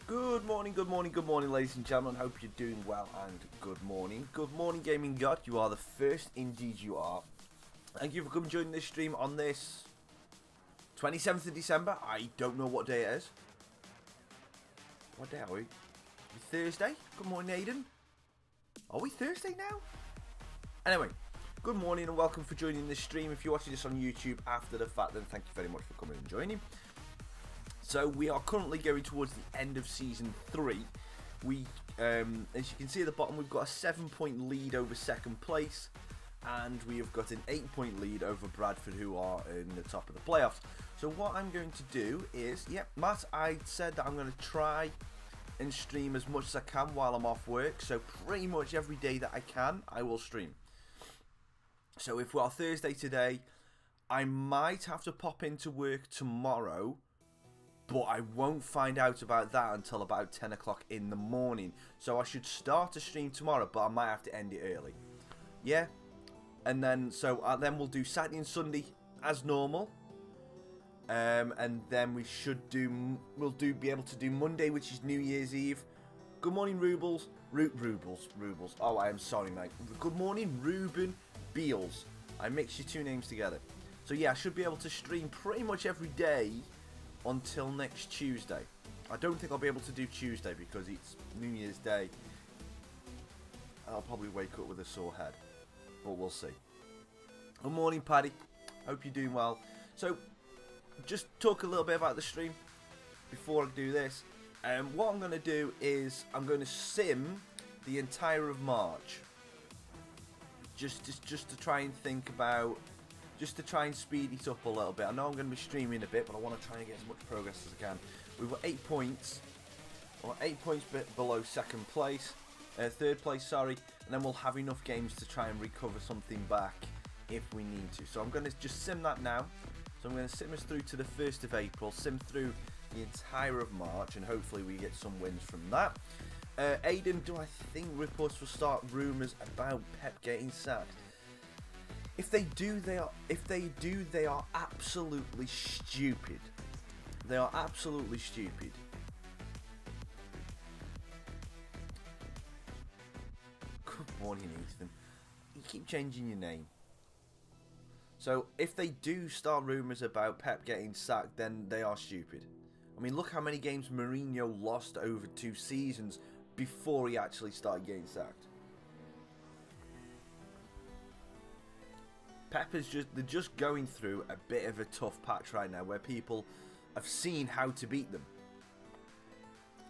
Good morning, ladies and gentlemen. Hope you're doing well and good morning. Good morning, Gaming God. You are the first, indeed you are. Thank you for coming joining this stream on this 27th of December. I don't know what day it is. What day are we? Thursday? Good morning, Aiden. Are we Thursday now? Anyway, good morning and welcome for joining this stream. If you're watching this on YouTube after the fact, then thank you very much for coming and joining. So we are currently going towards the end of Season 3. As you can see at the bottom, we've got a 7-point lead over second place. And we have got an 8-point lead over Bradford, who are in the top of the playoffs. So what I'm going to do is, Matt, I said that I'm going to try and stream as much as I can while I'm off work. So pretty much every day that I can, I will stream. So if we're on Thursday today, I might have to pop into work tomorrow. But I won't find out about that until about 10 o'clock in the morning. So I should start a stream tomorrow, but I might have to end it early. Yeah. And then, then we'll do Saturday and Sunday as normal. And then we should we'll be able to do Monday, which is New Year's Eve. Good morning, Rubles. Rubles. Oh, I am sorry, mate. Good morning, Ruben Beals. I mixed your two names together. So yeah, I should be able to stream pretty much every day until next Tuesday. I don't think I'll be able to do Tuesday because it's New Year's Day. I'll probably wake up with a sore head, but we'll see. Good morning, Paddy. Hope you're doing well. So, just talk a little bit about the stream before I do this. What I'm going to do is I'm going to sim the entire of March, just to try and think about. Just to try and speed it up a little bit. I know I'm going to be streaming a bit, but I want to try and get as much progress as I can. We've got 8 points. We're 8 points below second place. Third place, sorry. And then we'll have enough games to try and recover something back if we need to. So I'm going to just sim that now. So I'm going to sim us through to the 1st of April. Sim through the entire of March. And hopefully we get some wins from that. Aiden, do I think reports will start rumours about Pep getting sacked? If they do, they are absolutely stupid. They are absolutely stupid. Good morning, Ethan. You keep changing your name. So, if they do start rumours about Pep getting sacked, then they are stupid. I mean, look how many games Mourinho lost over 2 seasons before he actually started getting sacked. Pep is just going through a bit of a tough patch right now where people have seen how to beat them.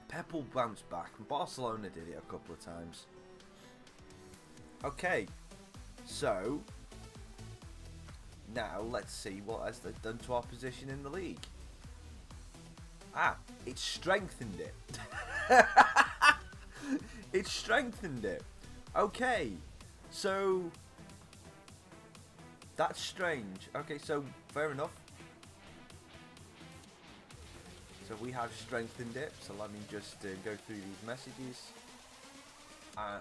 Pep will bounce back. Barcelona did it a couple of times. Okay, so now let's see what has they done to our position in the league. It strengthened it. It strengthened it. Okay, so that's strange. Okay, so fair enough. So we have strengthened it. So let me just go through these messages.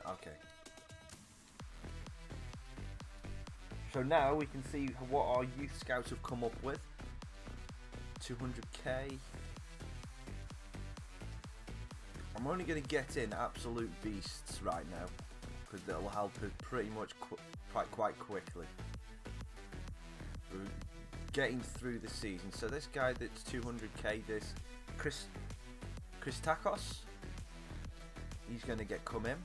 Okay. So now we can see what our youth scouts have come up with. 200k. I'm only going to get in absolute beasts right now because that'll help us pretty much quite quickly. Getting through the season. So this guy that's 200k, this Chris Tacos, he's going to come in.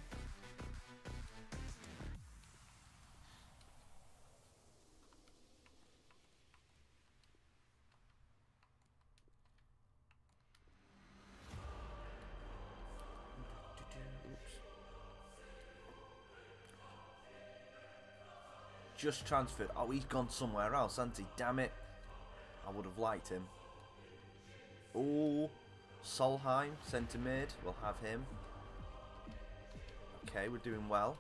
Just transferred. Oh, he's gone somewhere else, hasn't he? Damn it. I would have liked him. Oh, Solheim, centre mid. We'll have him. Okay, we're doing well.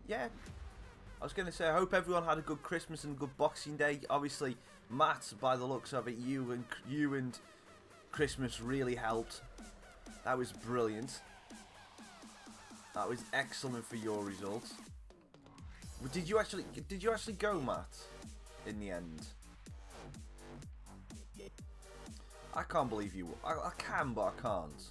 Yeah. I was going to say, I hope everyone had a good Christmas and good Boxing Day. Obviously, Matt, by the looks of it, you and Christmas really helped. That was brilliant. That was excellent for your results. Did you actually go, Matt? In the end, I can't believe you. I can, but I can't.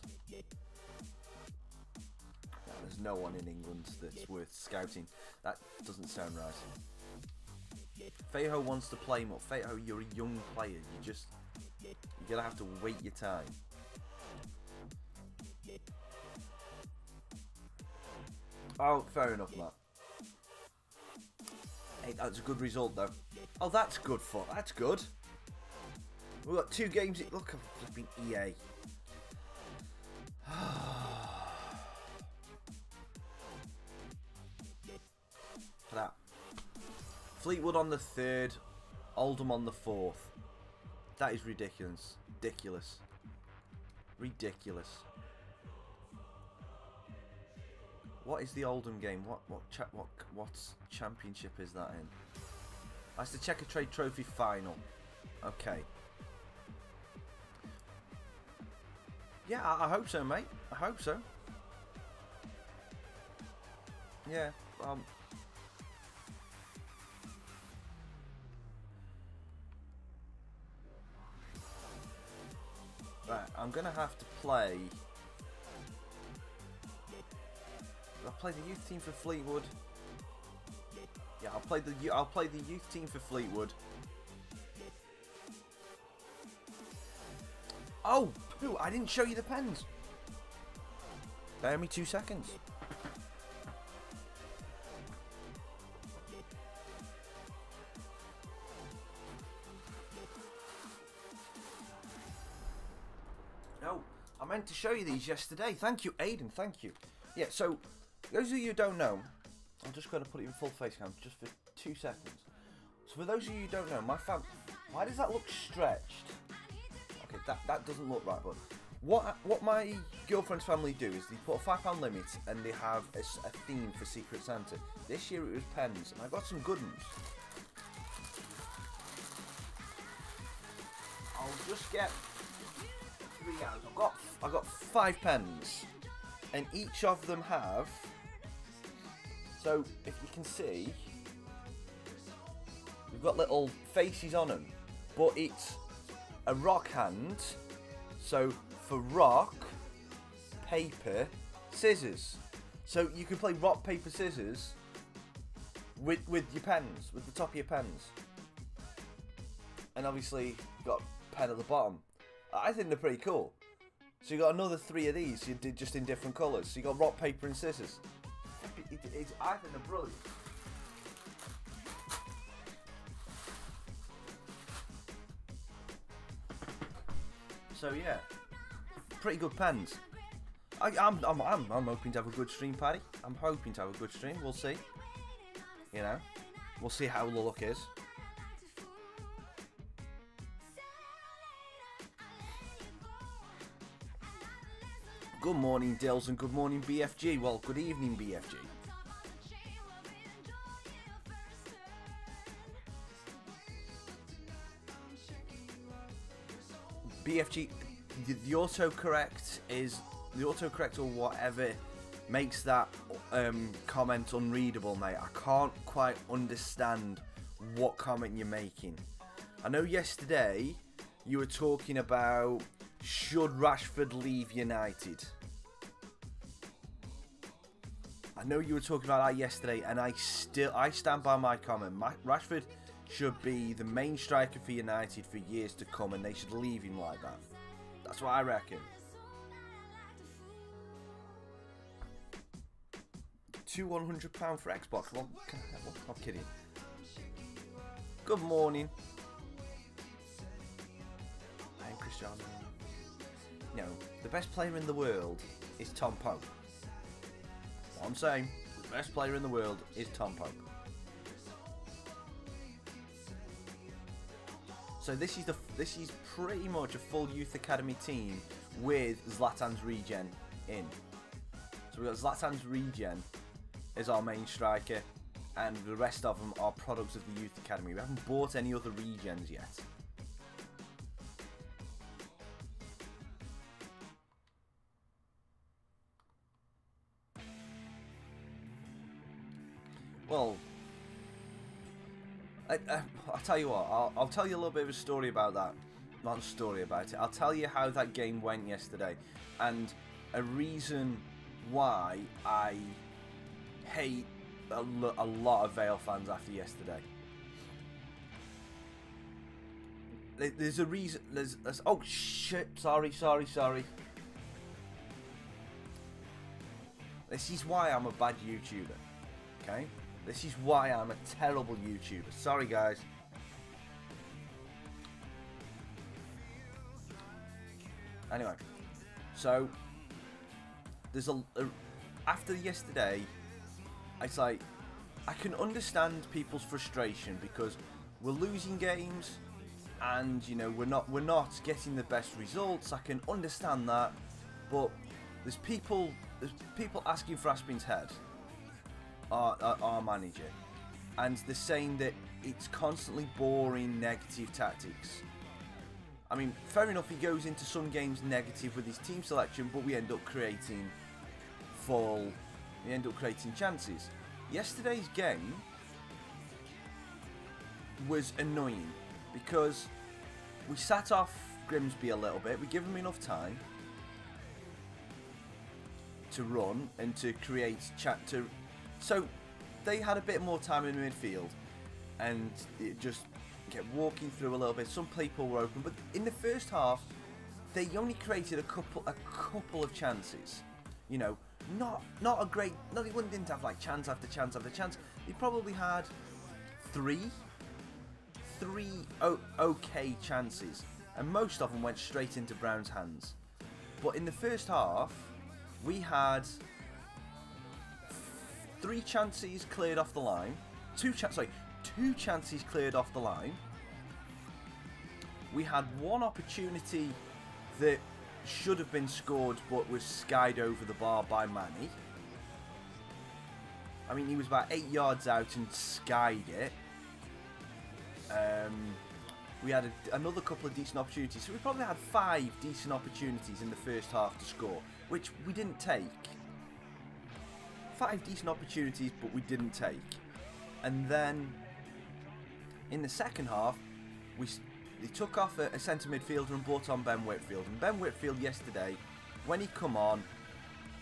No, there's no one in England that's worth scouting. That doesn't sound right. Feho wants to play more. Feho, you're a young player. You're gonna have to wait your time. Oh, fair enough, Matt. Hey, that's a good result, though. Oh, that's good fun. That's good. We've got 2 games. Look, I'm flipping EA. For that. Fleetwood on the 3rd. Oldham on the 4th. That is ridiculous. Ridiculous. Ridiculous. What is the Oldham game? What championship is that in? That's the Checker Trade Trophy final. Okay. Yeah, I hope so, mate. I hope so. Yeah. Right, I'm gonna have to play. I'll play the youth team for Fleetwood. Yeah, I'll play the youth team for Fleetwood. Oh, poo, I didn't show you the pens. Bear me 2 seconds. No, I meant to show you these yesterday. Thank you, Aiden. Thank you. Yeah, so those of you who don't know, I'm just going to put it in full face cam just for 2 seconds. So for those of you who don't know, my fam, why does that look stretched? Okay, that doesn't look right, but what my girlfriend's family do is they put a £5 limit and they have a theme for Secret Santa. This year it was pens, and I got some good ones. I'll just get 3 out. I've got 5 pens, and each of them have. So, if you can see, we've got little faces on them, but it's a rock hand. So, for rock, paper, scissors. So, you can play rock, paper, scissors with your pens, with the top of your pens. And obviously, you've got a pen at the bottom. I think they're pretty cool. So, you got another 3 of these, you did just in different colours. So, you got rock, paper, and scissors. I think they're brilliant. So yeah, pretty good pens. I'm hoping to have a good stream, Paddy. I'm hoping to have a good stream. We'll see. You know, we'll see how the look is. Good morning, Dills, and good morning, BFG. Well, good evening, BFG. BFG, the autocorrect is the autocorrect or whatever makes that comment unreadable, mate. I can't quite understand what comment you're making. I know yesterday you were talking about should Rashford leave United. I know you were talking about that yesterday, and I stand by my comment. Rashford should be the main striker for United for years to come, and they should leave him like that. That's what I reckon. £200 for Xbox. Well, I'm kidding. Good morning. I'm Cristiano. No, the best player in the world is Tom Pope. What I'm saying, the best player in the world is Tom Pope. So this is pretty much a full youth academy team with Zlatan's regen in. So we've got Zlatan's regen as our main striker, and the rest of them are products of the youth academy. We haven't bought any other regens yet. Well, I'll tell you what, I'll tell you a little bit of a story about that. Not a story about it. I'll tell you how that game went yesterday, and a reason why I hate a lot of Vale fans after yesterday. There's a reason. There's oh shit! Sorry. This is why I'm a bad YouTuber. Okay. This is why I'm a terrible YouTuber. Sorry, guys. Anyway, so there's after yesterday, it's like I can understand people's frustration because we're losing games, and you know we're not getting the best results. I can understand that, but there's people asking for Aspin's head. Our manager, and they're saying that it's constantly boring, negative tactics. I mean, fair enough, he goes into some games negative with his team selection, but we end up creating chances. Yesterday's game was annoying because we sat off Grimsby a little bit. We give them enough time to run and to create so they had a bit more time in the midfield, and it just kept walking through a little bit. Some people were open, but in the first half, they only created a couple of chances. You know, not a great. No, they didn't have like chance after chance after chance. They probably had three okay chances, and most of them went straight into Brown's hands. But in the first half, we had 3 chances cleared off the line. 2 chances cleared off the line. We had 1 opportunity that should have been scored but was skied over the bar by Manny. I mean, he was about 8 yards out and skied it. We had another couple of decent opportunities. So we probably had 5 decent opportunities in the first half to score, which we didn't take. 5 decent opportunities, but we didn't take. And then in the second half, they took off a centre midfielder and brought on Ben Whitfield. And Ben Whitfield yesterday, when he come on,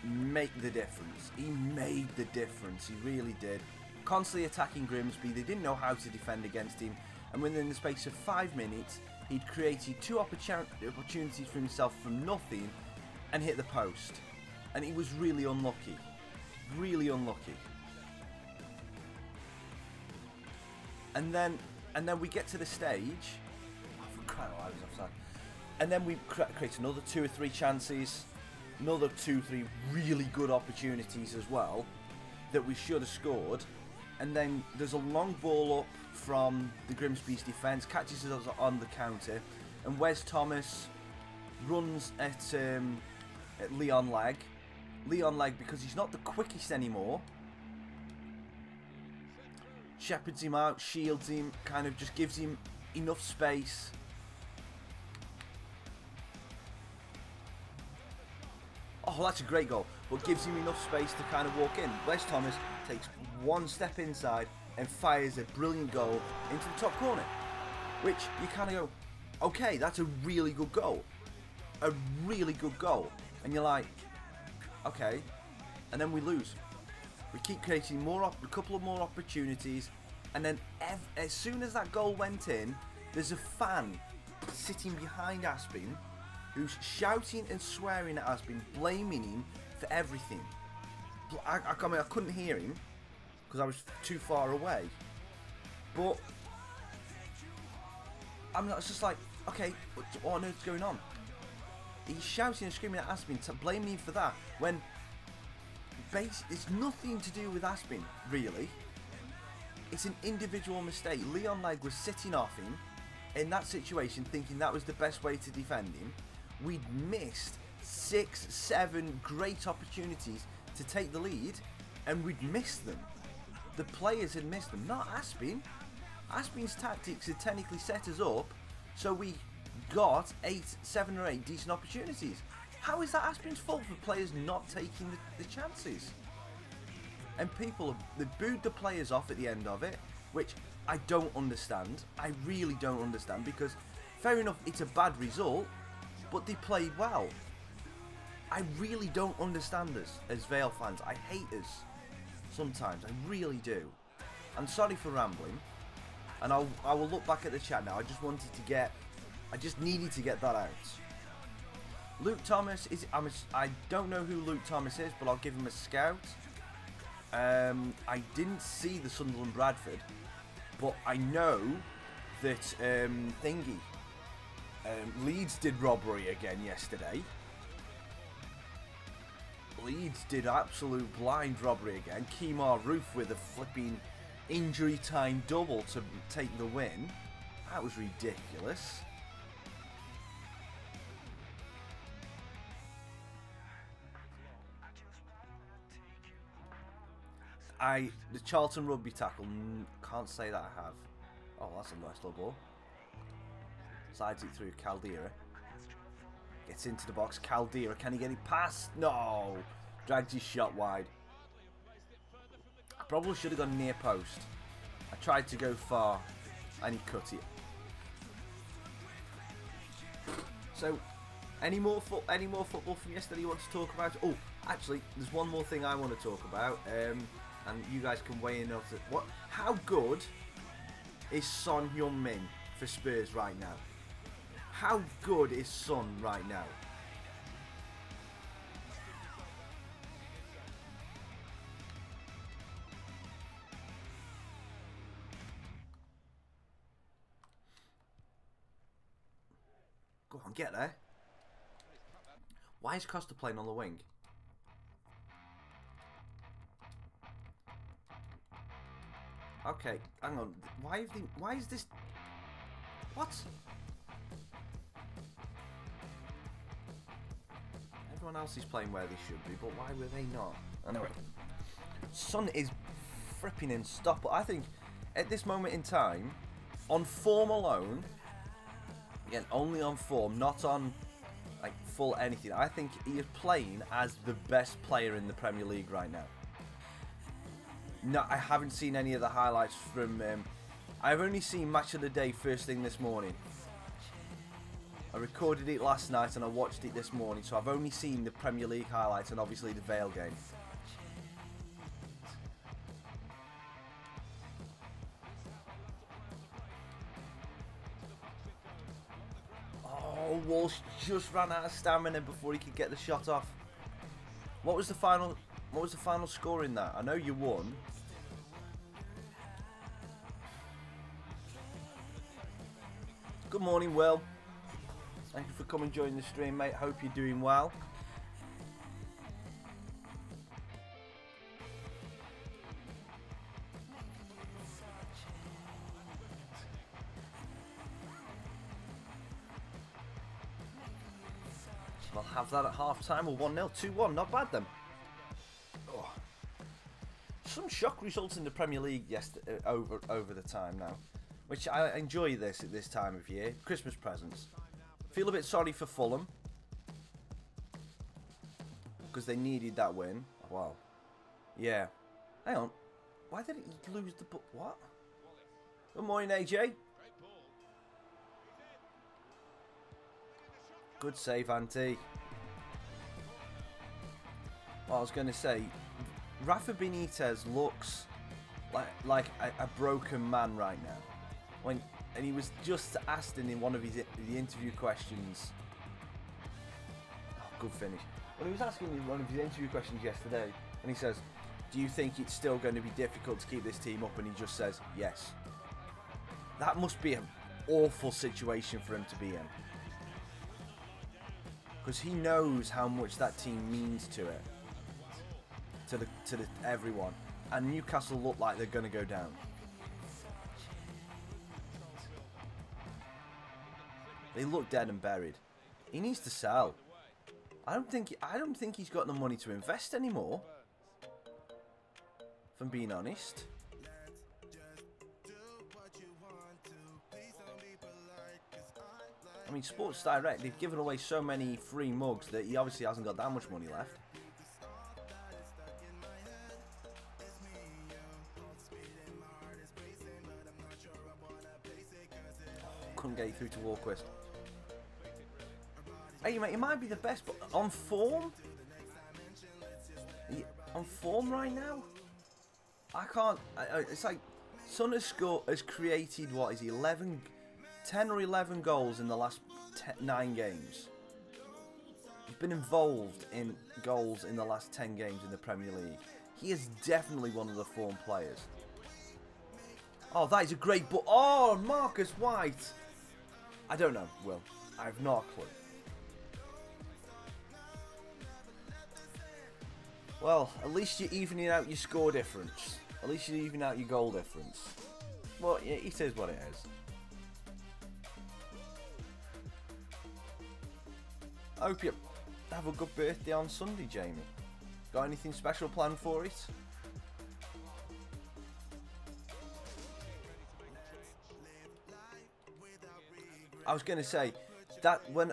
made the difference. He made the difference. He really did. Constantly attacking Grimsby. They didn't know how to defend against him. And within the space of 5 minutes, he'd created 2 opportunities for himself from nothing and hit the post. And he was really unlucky. Really unlucky. And then we get to the stage. Oh, for crying out loud, I was offside. And then we create another 2 or 3 chances, another 2 or 3 really good opportunities as well that we should have scored. And then there's a long ball up from the Grimsby's defence, catches us on the counter, and Wes Thomas runs at Leon Leg. Leon Leg, because he's not the quickest anymore, shepherds him out, shields him, kind of just gives him enough space. Oh, that's a great goal, but gives him enough space to kind of walk in. Wes Thomas takes 1 step inside and fires a brilliant goal into the top corner, which you kind of go, okay, that's a really good goal. A really good goal. And you're like, okay, and then we lose. We keep creating a couple of more opportunities, and then as soon as that goal went in, there's a fan sitting behind Aspin who's shouting and swearing at Aspin, blaming him for everything. I mean, I couldn't hear him because I was too far away, but I mean, it's just like, okay, what on earth's going on? He's shouting and screaming at Aspin, blaming him for that, when it's nothing to do with Aspin, really. It's an individual mistake. Leon Leg was sitting off him in that situation, thinking that was the best way to defend him. We'd missed 6, 7 great opportunities to take the lead, and we'd missed them. The players had missed them, not Aspin. Aspin's tactics had technically set us up, so we got 7 or 8 decent opportunities. How is that Aspin's fault for players not taking the chances? And people, they booed the players off at the end of it, which I don't understand. I really don't understand, because fair enough, it's a bad result, but they played well. I really don't understand us as Vale fans. I hate us sometimes. I really do. I'm sorry for rambling, and I will look back at the chat now. I just needed to get that out. Luke Thomas is. I don't know who Luke Thomas is, but I'll give him a scout. I didn't see the Sunderland Bradford, but I know that Leeds did robbery again yesterday. Leeds did absolute blind robbery again. Kemar Roof with a flipping injury time double to take the win. That was ridiculous. The Charlton rugby tackle, can't say that I have. Oh, that's a nice little ball. Slides it through Caldera. Gets into the box. Caldera, can he get it past? No! Drags his shot wide. I probably should have gone near post. I tried to go far and he cut it. So, any more football from yesterday you want to talk about? Oh, actually, there's one more thing I want to talk about. And you guys can weigh in on it. How good is Son Heung-min for Spurs right now? How good is Son right now? Go on, get there. Why is Costa playing on the wing? Okay, hang on. Why is this? What? Everyone else is playing where they should be, but why were they not? Anyway, Son is fripping unstoppable. I think at this moment in time, on form alone, again, only on form, not on like full anything, I think he is playing as the best player in the Premier League right now. No, I haven't seen any of the highlights from I've only seen Match of the Day first thing this morning. I recorded it last night and I watched it this morning, so I've only seen the Premier League highlights and obviously the Vale game. Oh, Walsh just ran out of stamina before he could get the shot off. What was the final score in that? I know you won. Good morning, Will. Thank you for coming and joining the stream, mate. Hope you're doing well. We'll have that at half time. Or 1-0, 2-1. Not bad then. Oh. Some shock results in the Premier League yesterday, over the time now, which I enjoy this at this time of year. Christmas presents. Feel a bit sorry for Fulham because they needed that win. Wow. Yeah. Hang on. Why did he lose the what? Good morning, AJ. Good save, Auntie. Well, I was going to say, Rafa Benitez looks like a broken man right now. And he was just asked in one of the interview questions. Oh, good finish. Well, he was asking in one of his interview questions yesterday, and he says, "Do you think it's still going to be difficult to keep this team up?" And he just says, "Yes." That must be an awful situation for him to be in, because he knows how much that team means to it, to everyone. And Newcastle look like they're going to go down. They look dead and buried. He needs to sell. I don't think he's got the money to invest anymore, if I'm being honest. I mean, Sports Direct, they've given away so many free mugs that he obviously hasn't got that much money left. couldn't get it through to Walquist. Hey, mate, he might be the best, but on form? On form right now? I can't. It's like Son has created, what is he, 10 or 11 goals in the last 9 games. He's been involved in goals in the last 10 games in the Premier League. He is definitely one of the form players. Oh, that is a great ball. Oh, Marcus White. I don't know, Will. I have not a clue. Well, at least you're evening out your score difference. At least you're evening out your goal difference. Well, yeah, it is what it is. I hope you have a good birthday on Sunday, Jamie. Got anything special planned for it? I was going to say that when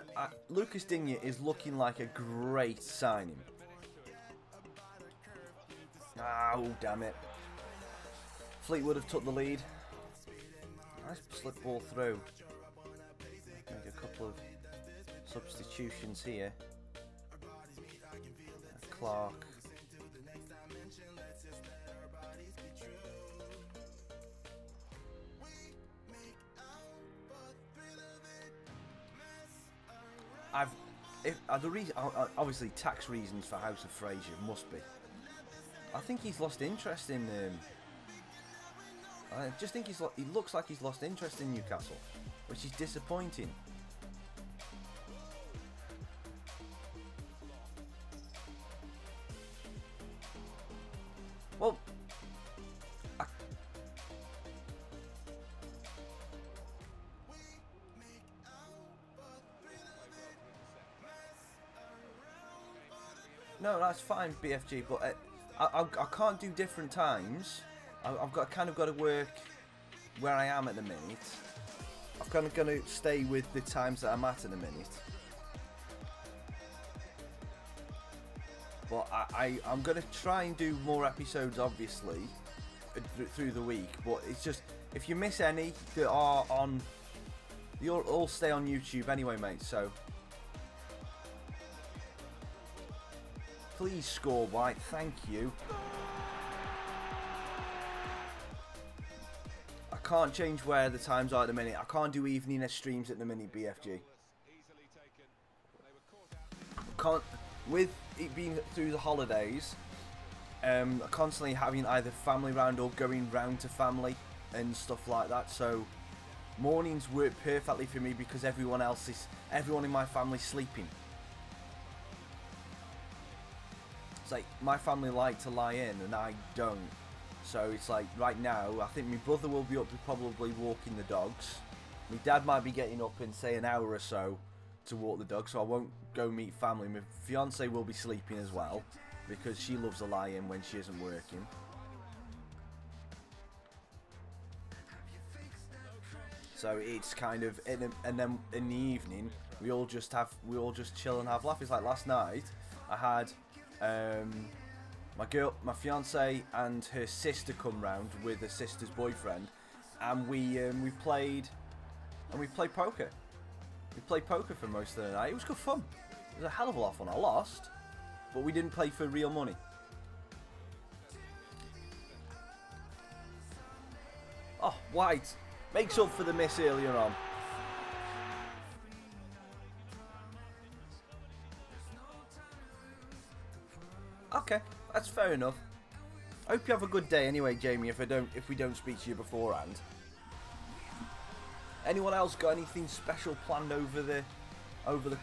Lucas Digne is looking like a great signing. Oh, damn it. Fleetwood have took the lead. Nice slip ball through. Make a couple of substitutions here. Clark. The reason, obviously, tax reasons for House of Fraser must be. I think he's lost interest in. I just think he looks like he's lost interest in Newcastle, which is disappointing. Well, no, that's fine, BFG, but I can't do different times. I've kind of got to work where I am at the minute. I'm kind of going to stay with the times that I'm at in a minute. But I'm going to try and do more episodes, obviously, through the week. But it's just, if you miss any that are on, you'll all stay on YouTube anyway, mate. So please score, White. Thank you. I can't change where the times are at the minute. I can't do evening streams at the minute, BFG. Can't, with it being through the holidays, constantly having either family round or going round to family and stuff like that. So mornings work perfectly for me because everyone in my family's sleeping. It's like my family like to lie in and I don't. So it's like right now, I think my brother will be up probably walking the dogs. My dad might be getting up in say an hour or so to walk the dogs, so I won't go meet family. My fiance will be sleeping as well because she loves a lie in when she isn't working. So it's kind of, and then in the evening we all just chill and have laugh. It's like last night I had my fiance and her sister come round with her sister's boyfriend, and we played poker. We played poker for most of the night. It was good fun. It was a hell of a lot of fun. I lost, but we didn't play for real money. Oh, White makes up for the miss earlier on. Okay, that's fair enough. I hope you have a good day anyway, Jamie, if we don't speak to you beforehand. Anyone else got anything special planned over the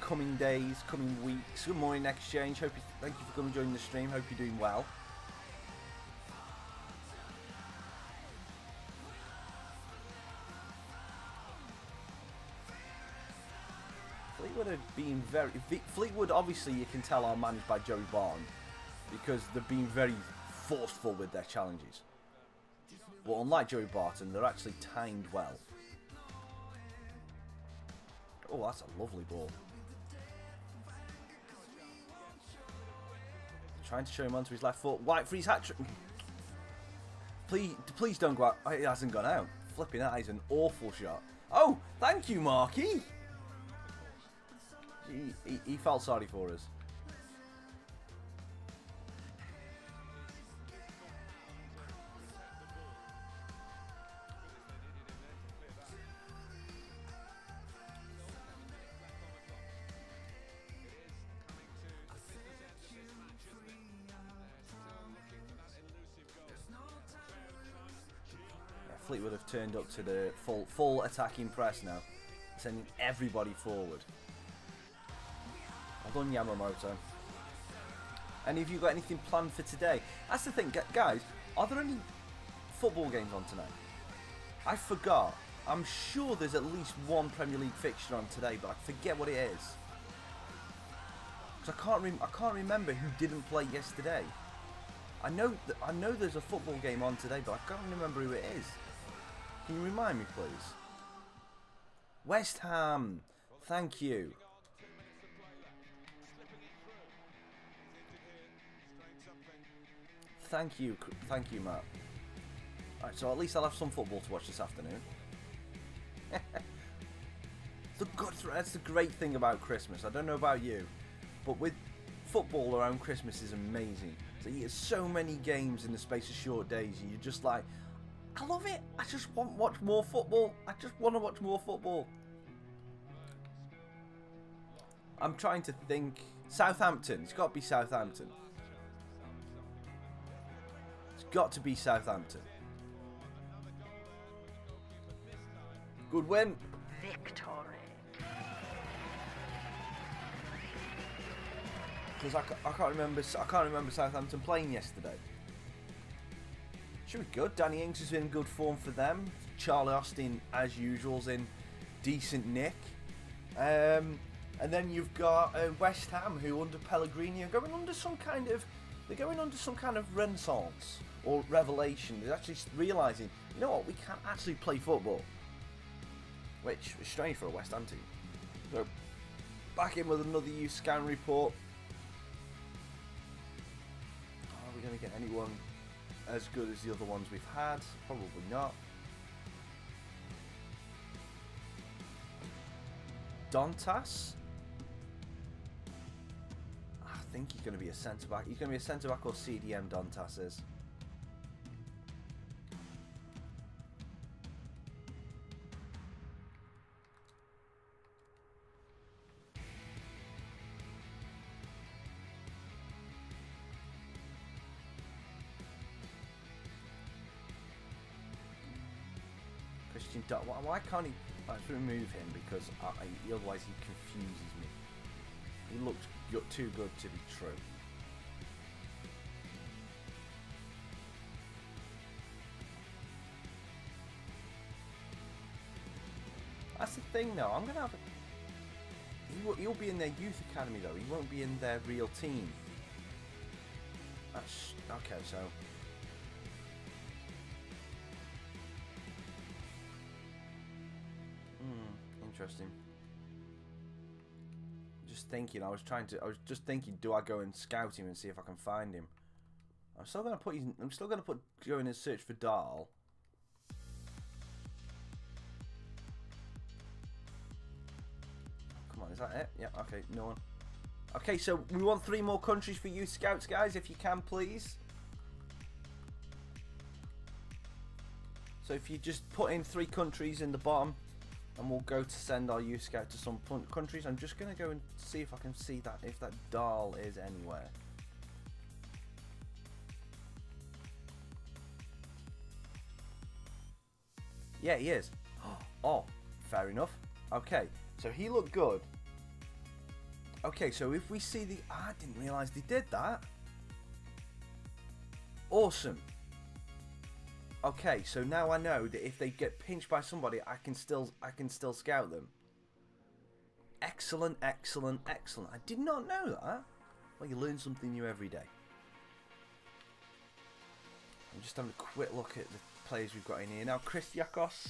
coming days, coming weeks? Good morning, Exchange. Thank you for coming and joining the stream. Hope you're doing well. Fleetwood, obviously, you can tell are managed by Joey Barton because they're being very forceful with their challenges. But unlike Joey Barton, they're actually timed well. Oh, that's a lovely ball. Trying to show him onto his left foot. White for his hat-trick. Please don't go out. It hasn't gone out. Flipping that is an awful shot. Oh, thank you, Marky. He felt sorry for us. Fleetwood have turned up to the full attacking press now, sending everybody forward. Well done, Yamamoto. Any of you got anything planned for today? That's the thing, guys. Are there any football games on tonight? I forgot. I'm sure there's at least one Premier League fixture on today, but I forget what it is. Because I can't remember who didn't play yesterday. I know there's a football game on today, but I can't remember who it is. Can you remind me, please? West Ham. Thank you. Thank you, Matt. Alright, so at least I'll have some football to watch this afternoon. That's the great thing about Christmas. I don't know about you, but with football around Christmas is amazing. So you get so many games in the space of short days, and you're just like, I love it. I just want to watch more football. I just want to watch more football. I'm trying to think. Southampton. It's got to be Southampton. It's got to be Southampton. Good win. Victory. Because I can't remember Southampton playing yesterday. Should be good. Danny Ings is in good form for them. Charlie Austin, as usual, is in decent nick. And then you've got West Ham, who under Pellegrini are going under some kind of renaissance or revelation. They're actually realising, you know what, we can actually play football, which is strange for a West Ham team. So back in with another youth scan report. Are we going to get anyone as good as the other ones we've had? Probably not. Dantas? I think he's going to be a centre-back. He's going to be a centre-back or CDM, Dantas is. Why can't he? Let's remove him because otherwise he confuses me. He looks too good to be true. That's the thing, though. I'm gonna have. He'll be in their youth academy though. He won't be in their real team. That's okay. So. Interesting. Just thinking. I was just thinking. Do I go and scout him and see if I can find him? I'm still gonna go in and search for Dahl. Come on, is that it? Yeah. Okay. No one. Okay. So we want 3 more countries for youth scouts, guys. If you can, please. So if you just put in 3 countries in the bottom. And we'll go to send our youth scout to some countries. I'm just going to go and see if I can see that, if that Dahl is anywhere. Yeah, he is. Oh, fair enough. Okay, so he looked good. Okay, so if we see the... I didn't realise they did that. Awesome. Okay, so now I know that if they get pinched by somebody, I can still scout them. Excellent, excellent, excellent. I did not know that. Well, you learn something new every day. I'm just having a quick look at the players we've got in here now. Raccas,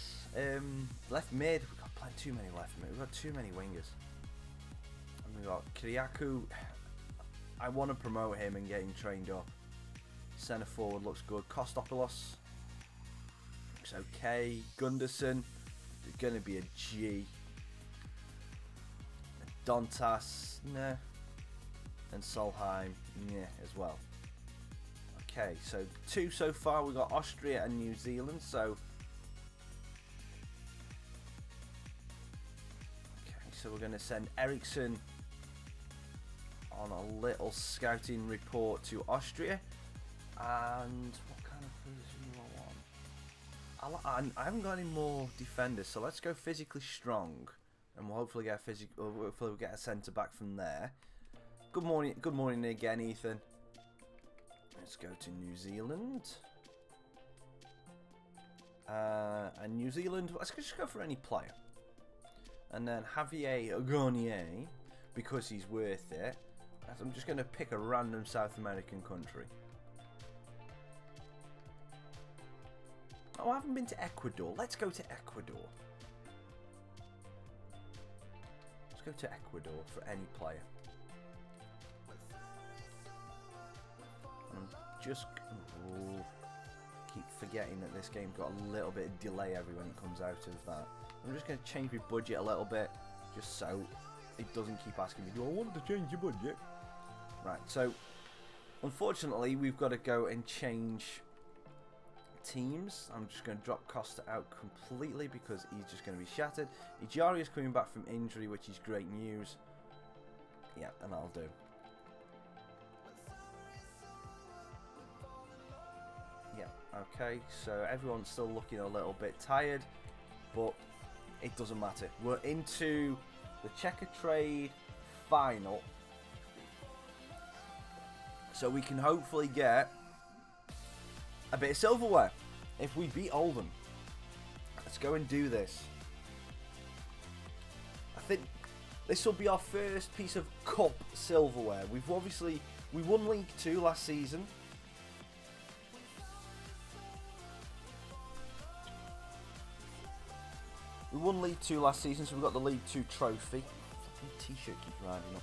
left mid. We've got plenty too many left mid. We've got too many wingers. And we've got Kyriakou. I want to promote him and get him trained up. Centre forward looks good. Kostopoulos. Okay, Gunderson. going to be a G. Dontas, nah. And Solheim, yeah, as well. Okay, so 2 so far. We've got Austria and New Zealand, so... Okay, so we're going to send Ericsson on a little scouting report to Austria. And what kind of position do I want? I haven't got any more defenders, so let's go physically strong, and we'll hopefully get we'll get a centre back from there. Good morning again, Ethan. Let's go to New Zealand. And New Zealand, let's just go for any player. And then Javier Garnier, because he's worth it. I'm just going to pick a random South American country. Oh, I haven't been to Ecuador. Let's go to Ecuador. Let's go to Ecuador for any player. I'm just... Oh, keep forgetting that this game's got a little bit of delay every when it comes out of that. I'm just going to change my budget a little bit, just so it doesn't keep asking me, do I want to change your budget? Right, so unfortunately we've got to go and change teams. I'm just going to drop Costa out completely because he's just going to be shattered. Ijari is coming back from injury, which is great news. Yeah, and I'll do. Yeah, okay, so everyone's still looking a little bit tired, but it doesn't matter. We're into the checker trade final, so we can hopefully get a bit of silverware if we beat Oldham. Let's go and do this. I think this will be our first piece of cup silverware. We won League 2 last season. We won League 2 last season, so we got the League 2 trophy. The t-shirt keeps riding up.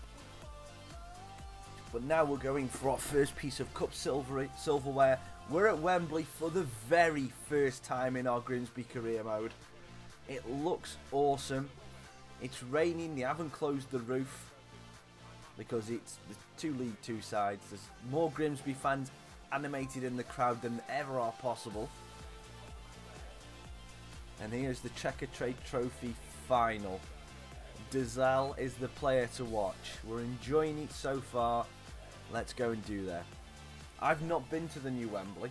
But now we're going for our first piece of cup silverware. We're at Wembley for the very first time in our Grimsby career mode. It looks awesome. It's raining. They haven't closed the roof because it's the 2 League 2 sides. There's more Grimsby fans animated in the crowd than ever are possible. And here's the Checker Trade Trophy final. Dazal is the player to watch. We're enjoying it so far. Let's go and do that. I've not been to the new Wembley.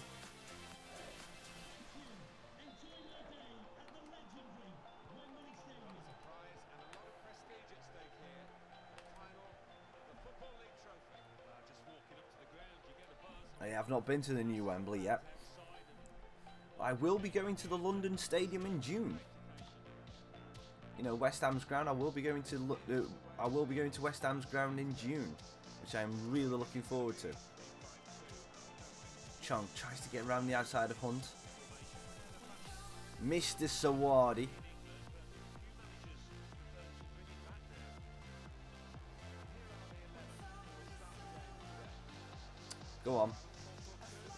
I have not been to the new Wembley yet. I will be going to the London Stadium in June. You know, West Ham's ground. I will be going to West Ham's ground in June, which I'm really looking forward to. Chong tries to get around the outside of Hunt. Mr. Sawadi. Go on.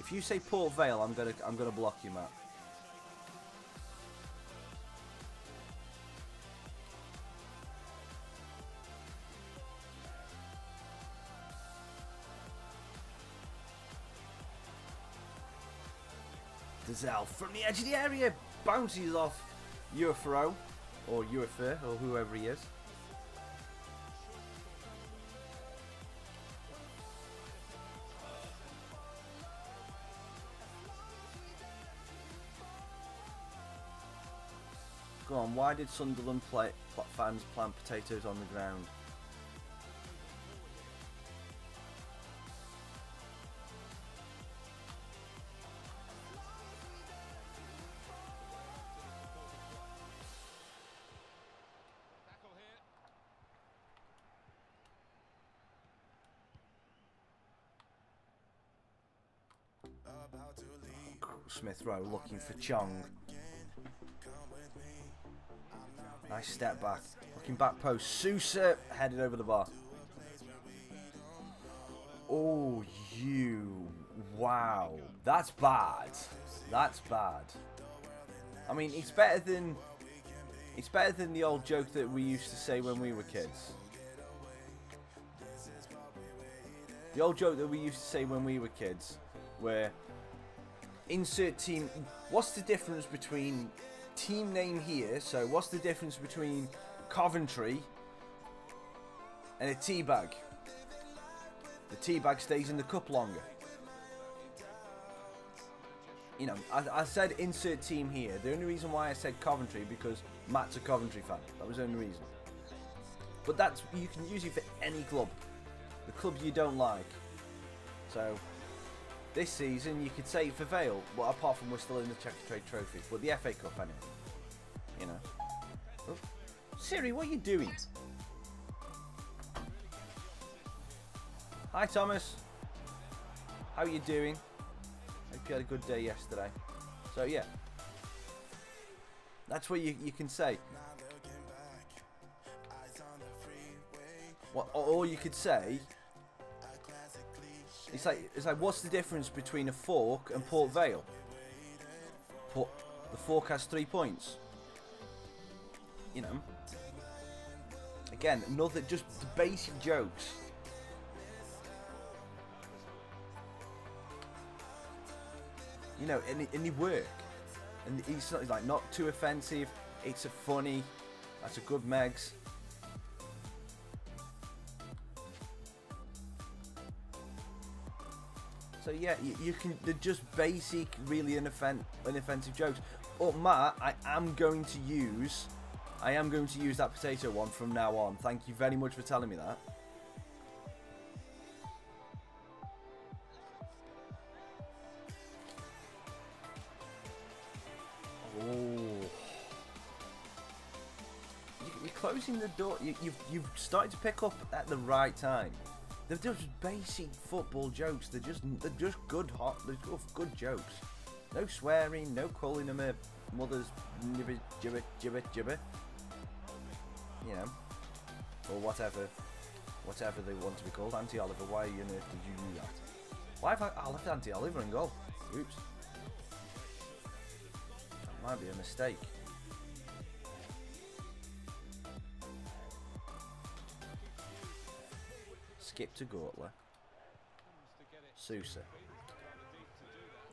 If you say Port Vale, I'm gonna block you, Matt. Dazal from the edge of the area bounces off Ufro or Ufer or whoever he is. Go on, why did Sunderland fans plant potatoes on the ground? Smith Rowe looking for Chong. Nice step back. Looking back post. Sousa headed over the bar. Oh, you. Wow. That's bad. That's bad. I mean, it's better than It's better than the old joke that we used to say when we were kids. The old joke that we used to say when we were kids, where insert team. What's the difference between team name here? So what's the difference between Coventry and a tea bag? The tea bag stays in the cup longer. You know, I said insert team here. The only reason why I said Coventry because Matt's a Coventry fan. That was the only reason. But that's, you can use it for any club. The clubs you don't like. So this season you could say for Vale, well, apart from we're still in the Checker Trade Trophy, but the FA Cup anyway. You know. Oh. Siri, what are you doing? Hi Thomas. How are you doing? Hope you had a good day yesterday. So yeah. That's what you can say. What, or you could say, it's like what's the difference between a fork and Port Vale? The fork has 3 points. You know. Again, another just the basic jokes. You know, and they work. And it's not too offensive. It's a funny. That's a good Megs. So yeah, you can. They're just basic, really unoffensive jokes. But Matt, I am going to use that potato one from now on. Thank you very much for telling me that. Oh, you're closing the door. You've started to pick up at the right time. They're just basic football jokes. They're just good good jokes. No swearing, no calling them a mother's gibber. You know, or whatever they want to be called. Auntie Oliver, why on earth did you do that? Why have I left Auntie Oliver in goal? Oops. That might be a mistake. Skip to Gortler. Sousa.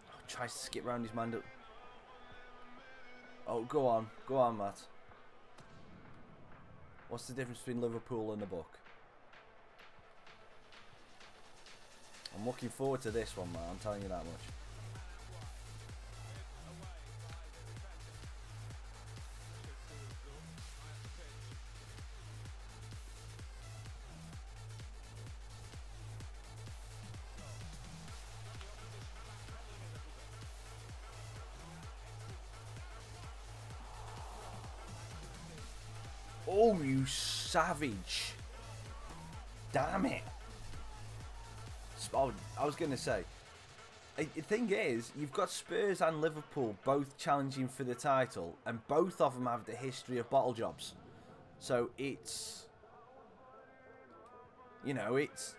Oh, tries to skip round his man. Oh, go on, Matt. What's the difference between Liverpool and the book? I'm looking forward to this one, man. I'm telling you that much. Oh, you savage. Damn it. Oh, I was going to say, the thing is, you've got Spurs and Liverpool both challenging for the title, and both of them have the history of bottle jobs. So it's, you know, it's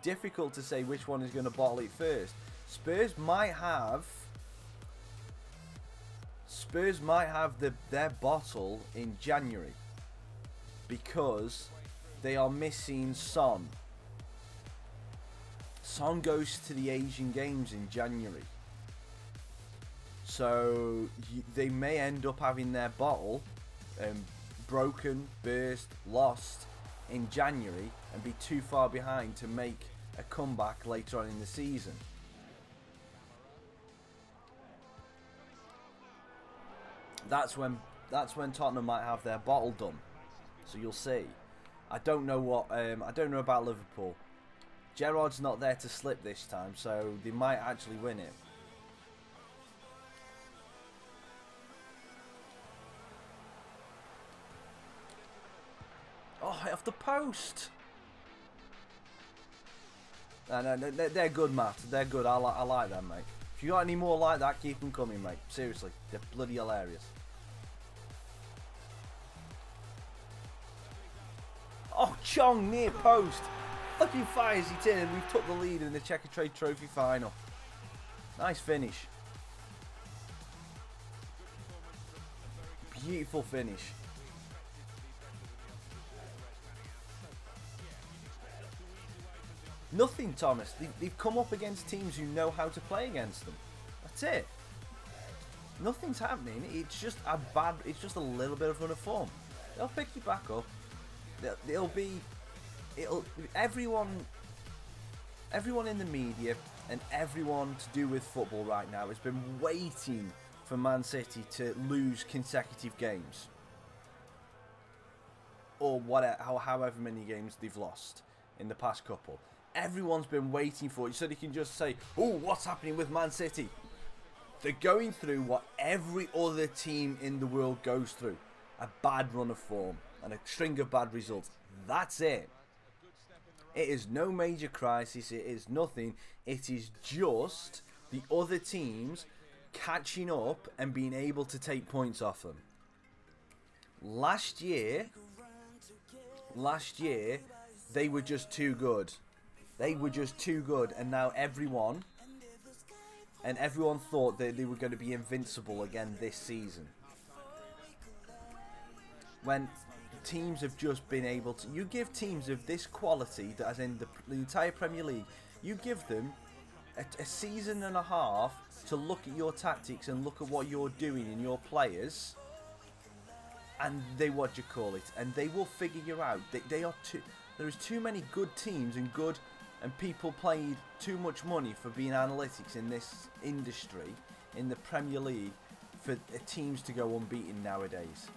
difficult to say which one is going to bottle it first. Spurs might have their bottle in January. Because they are missing Son. Son goes to the Asian Games in January. So they may end up having their bottle broken, burst, lost in January and be too far behind to make a comeback later on in the season. That's when Tottenham might have their bottle done. So you'll see. I don't know what. I don't know about Liverpool. Gerrard's not there to slip this time, so they might actually win it. Oh, hit off the post. No, they're good, Matt. They're good. I like them, mate. If you got any more like that, keep them coming, mate. Seriously, they're bloody hilarious. Oh, Chong near post. Fucking fires it in and we've took the lead in the Checker Trade Trophy final. Nice finish. Beautiful finish. Nothing, Thomas. They've come up against teams who know how to play against them. That's it. Nothing's happening. It's just it's just a little bit of run of form. They'll pick you back up. Everyone in the media and everyone to do with football right now has been waiting for Man City to lose consecutive games, or however many games they've lost in the past couple. Everyone's been waiting for it, so they can just say, "Oh, what's happening with Man City?" They're going through what every other team in the world goes through: a bad run of form and a string of bad results. That's it. It is no major crisis. It is nothing. It is just the other teams catching up and being able to take points off them. Last year, they were just too good. They were just too good, and now everyone thought that they were going to be invincible again this season. When teams have just been able to, you give teams of this quality, that as in the entire Premier League, you give them a season and a half to look at your tactics and look at what you're doing in your players, and they and they will figure you out. There is too many good teams and people paid too much money for being analytics in this industry, in the Premier League, for teams to go unbeaten nowadays.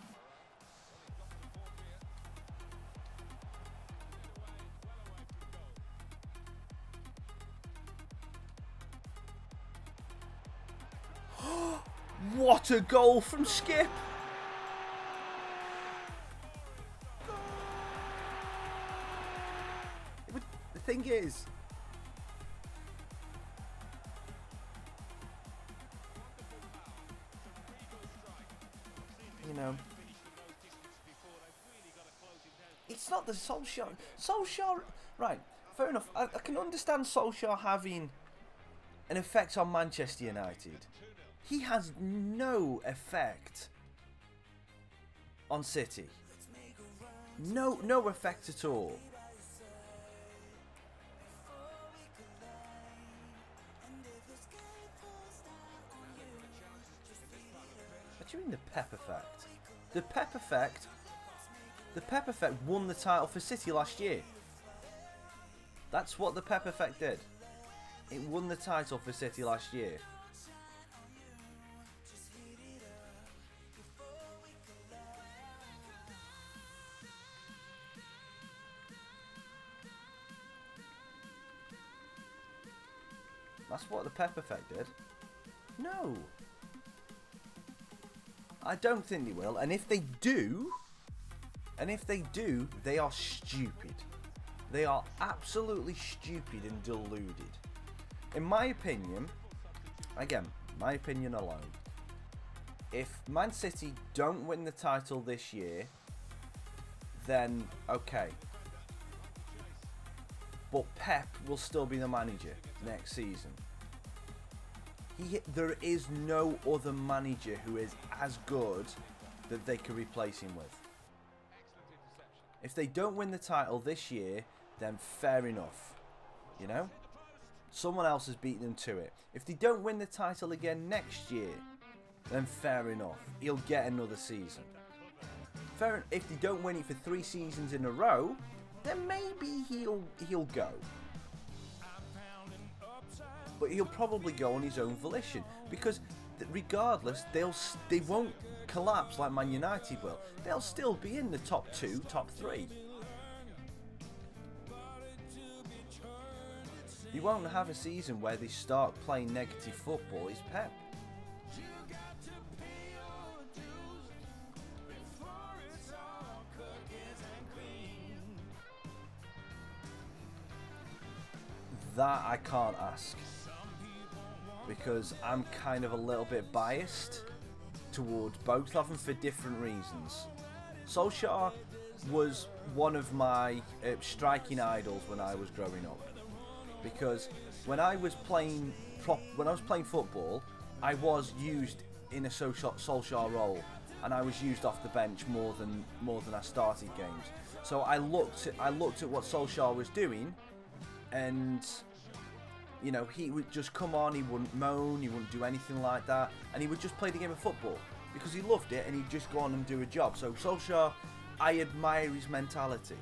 What a goal from Skip! But the thing is, you know, it's not the Solskjaer, right, fair enough. I can understand Solskjaer having an effect on Manchester United. He has no effect on City. No effect at all. What do you mean the Pep effect? The Pep effect won the title for City last year. That's what the Pep effect did. It won the title for City last year. That's what the Pep effect did. No. I don't think they will. And if they do, they are stupid. They are absolutely stupid and deluded. In my opinion, again, my opinion alone, if Man City don't win the title this year, then okay. But Pep will still be the manager next season. There is no other manager who is as good that they can replace him with. If they don't win the title this year, then fair enough. You know? Someone else has beaten them to it. If they don't win the title again next year, then fair enough. He'll get another season. If they don't win it for 3 seasons in a row, then maybe he'll go. But he'll probably go on his own volition, because regardless, they won't collapse like Man United will. They'll still be in the top 2, top 3. You won't have a season where they start playing negative football. It's Pep. That I can't ask, because I'm kind of a little bit biased towards both of them for different reasons. Solskjaer was one of my striking idols when I was growing up, because when I was playing football, I was used in a Solskjaer role, and I was used off the bench more than I started games. So I looked at what Solskjaer was doing, and you know, he would just come on, he wouldn't moan, he wouldn't do anything like that, and he would just play the game of football because he loved it, and he'd just go on and do a job. So Solskjaer, I admire his mentality.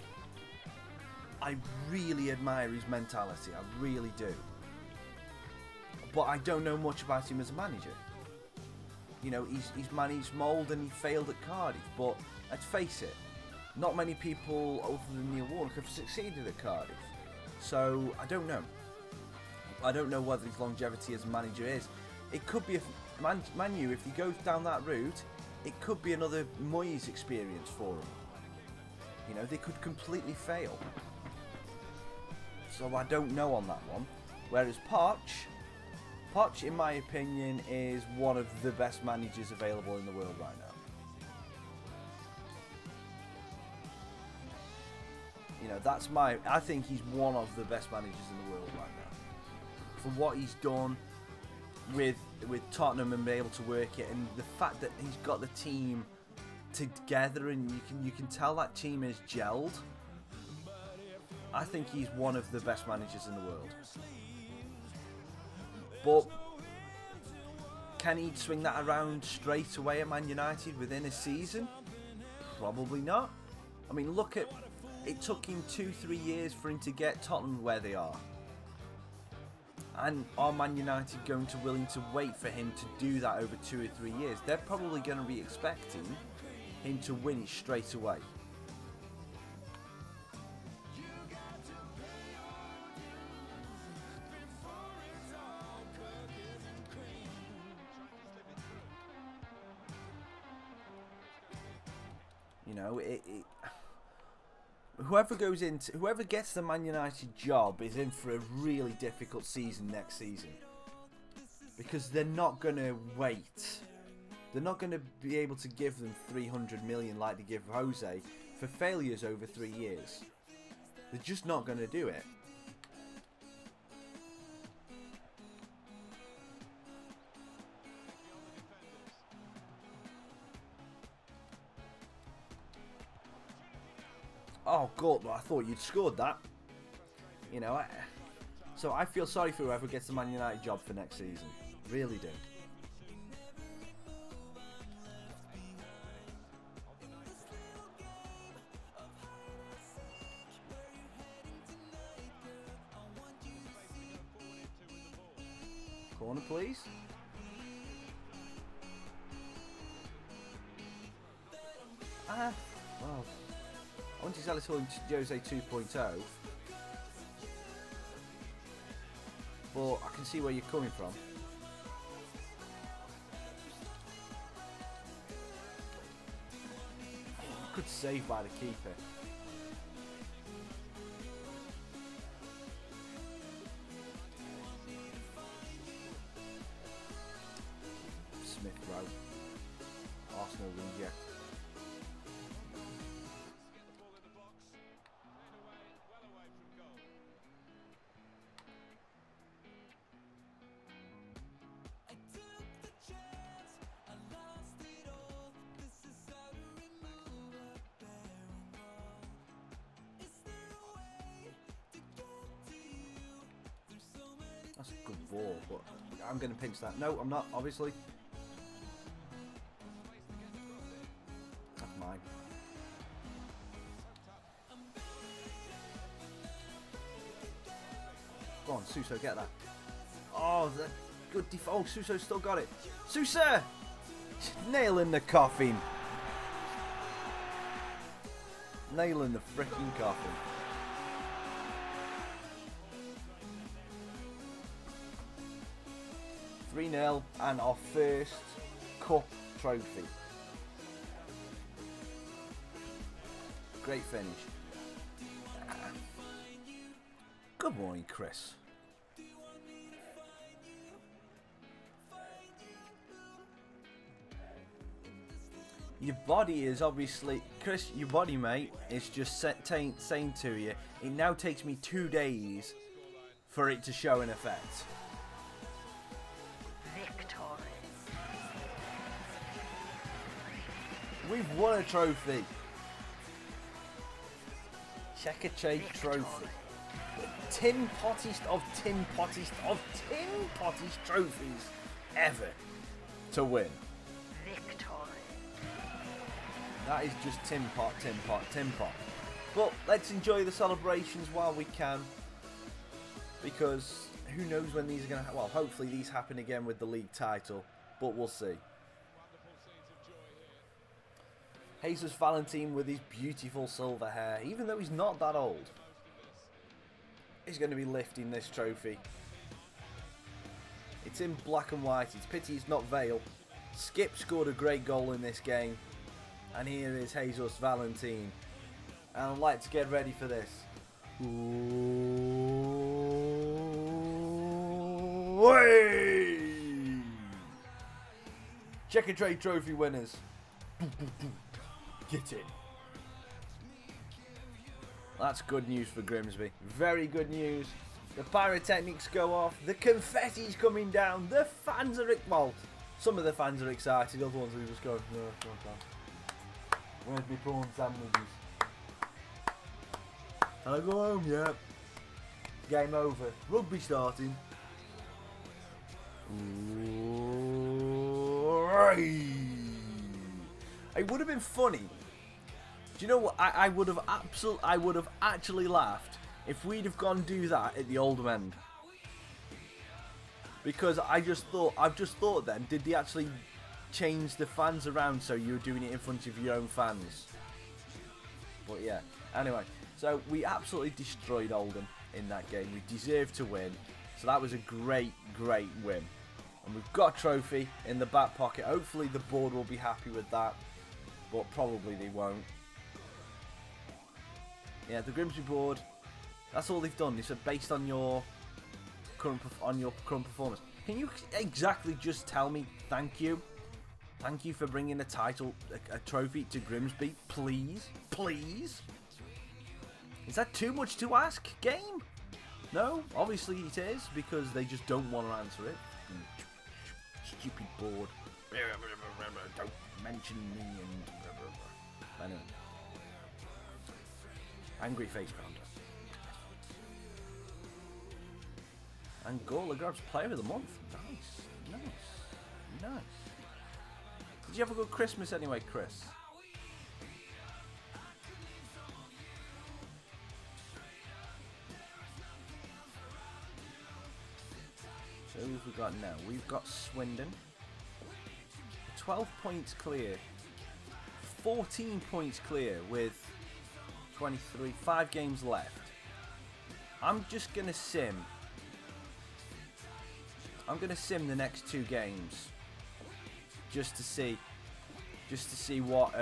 I really admire his mentality, I really do. But I don't know much about him as a manager. You know, he's managed Mould and he failed at Cardiff, but let's face it, not many people other than Neil Warnock have succeeded at Cardiff. So I don't know. I don't know whether his longevity as a manager is. It could be, Man U, if he goes down that route, it could be another Moyes experience for him. You know, they could completely fail. So I don't know on that one. Whereas Poch, in my opinion, is one of the best managers available in the world right now. You know, I think he's one of the best managers in the world right now. For what he's done with Tottenham and be able to work it, and the fact that he's got the team together, and you can tell that team is gelled. I think he's one of the best managers in the world. But can he swing that around straight away at Man United within a season? Probably not. I mean, look at it. Took him 2-3 years for him to get Tottenham where they are. And are Man United going to willing to wait for him to do that over 2 or 3 years? They're probably going to be expecting him to win it straight away. You know, whoever gets the Man United job is in for a really difficult season next season, because they're not going to wait. They're not going to be able to give them 300 million like they give Jose for failures over 3 years. They're just not going to do it. Oh God, I thought you'd scored that. You know, so I feel sorry for whoever gets the Man United job for next season. Really do. Corner, please. Well, I want to sell this one to Jose 2.0, but I can see where you're coming from. Good save by the keeper. Smith Rowe. Arsenal winger. That's a good ball, but I'm going to pinch that. No, I'm not, obviously. That's mine. Go on, Suso, get that. Oh, that good def. Oh, Suso still got it. Suso! Nail in the coffin. Nail in the freaking coffin. $3-0 and our first cup trophy. Great finish. Good morning, Chris. Your body is obviously, Chris, your body, mate, is just saying to you, it now takes me 2 days for it to show an effect. We've won a trophy. Checker Chase trophy. Tin Pottest of Tin Pottest of Tin Pottest trophies ever to win. Victory. That is just Tin Pot, Tin Pot, Tin Pot. But let's enjoy the celebrations while we can, because who knows when these are going to well, hopefully these happen again with the league title, but we'll see. Jesus Valentine with his beautiful silver hair, even though he's not that old, is going to be lifting this trophy. It's in black and white. It's pity it's not Vale. Skip scored a great goal in this game. And here is Jesus Valentine. And let's get ready for this. Way! Check and trade trophy winners. Get in. That's good news for Grimsby. Very good news. The pyrotechnics go off. The confetti's coming down. The fans are... well, some of the fans are excited. Other ones are just going, no, come on. Where's my prawn sandwiches? Can I go home? Yeah. Game over. Rugby starting. It would have been funny. Do you know what? I would have actually laughed if we'd have gone do that at the Oldham end. Because I've just thought then, did they actually change the fans around so you were doing it in front of your own fans? But yeah. Anyway, so we absolutely destroyed Oldham in that game. We deserved to win. So that was a great, great win. And we've got a trophy in the back pocket. Hopefully the board will be happy with that. But probably they won't. Yeah, the Grimsby board. That's all they've done. They said based on your current performance. Can you exactly just tell me thank you? Thank you for bringing a title, a trophy to Grimsby, please, please. Is that too much to ask, game? No, obviously it is because they just don't want to answer it. Stupid board. Don't mention me and. Anyway. Angry face pounder. Angola grabs player of the month. Nice, nice, nice. Did you have a good Christmas anyway, Chris? So who have we got now? We've got Swindon. 12 points clear. 14 points clear with 5 games left. I'm just gonna sim. I'm gonna sim the next 2 games, just to see what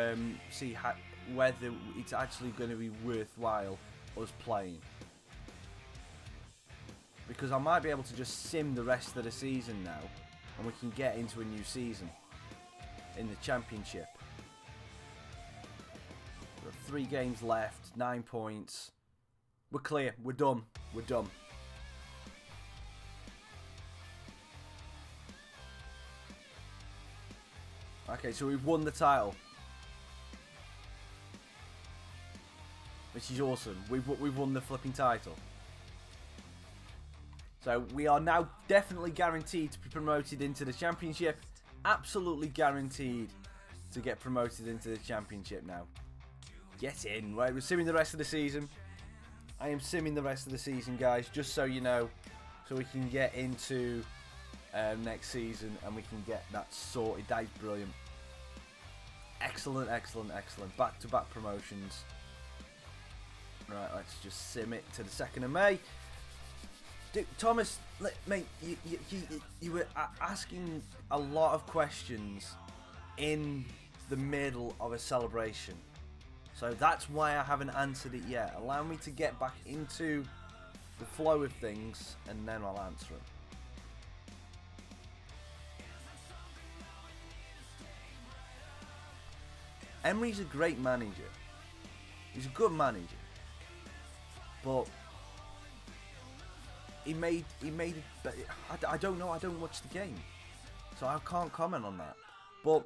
whether it's actually going to be worthwhile us playing. Because I might be able to just sim the rest of the season now, and we can get into a new season in the Championship. We've got 3 games left, 9 points. We're clear. We're done. We're done. Okay, so we've won the title, which is awesome. We've won the flipping title. So we are now definitely guaranteed to be promoted into the Championship. Absolutely guaranteed to get promoted into the Championship now. Get in. Right, we're simming the rest of the season. I am simming the rest of the season, guys, just so you know, so we can get into next season and we can get that sorted. That is brilliant. Excellent, excellent, excellent. Back-to-back promotions. Right, let's just sim it to the 2nd of May. Dude, Thomas, mate, you were asking a lot of questions in the middle of a celebration. So that's why I haven't answered it yet. Allow me to get back into the flow of things and then I'll answer them. Emery's a great manager. He's a good manager. But he made I don't know, I don't watch the game. So I can't comment on that. But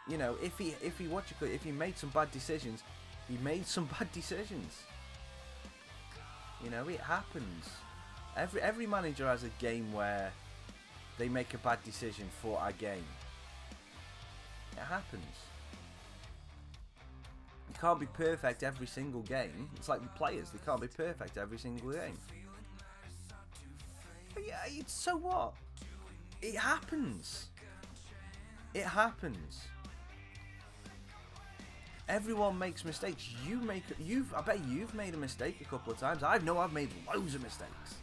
you know, if he made some bad decisions, he made some bad decisions. You know, it happens. Every manager has a game where they make a bad decision for a game. It happens. You can't be perfect every single game. It's like the players, they can't be perfect every single game. But yeah, so what? It happens. It happens. Everyone makes mistakes. I bet you've made a mistake a couple of times. I know I've made loads of mistakes.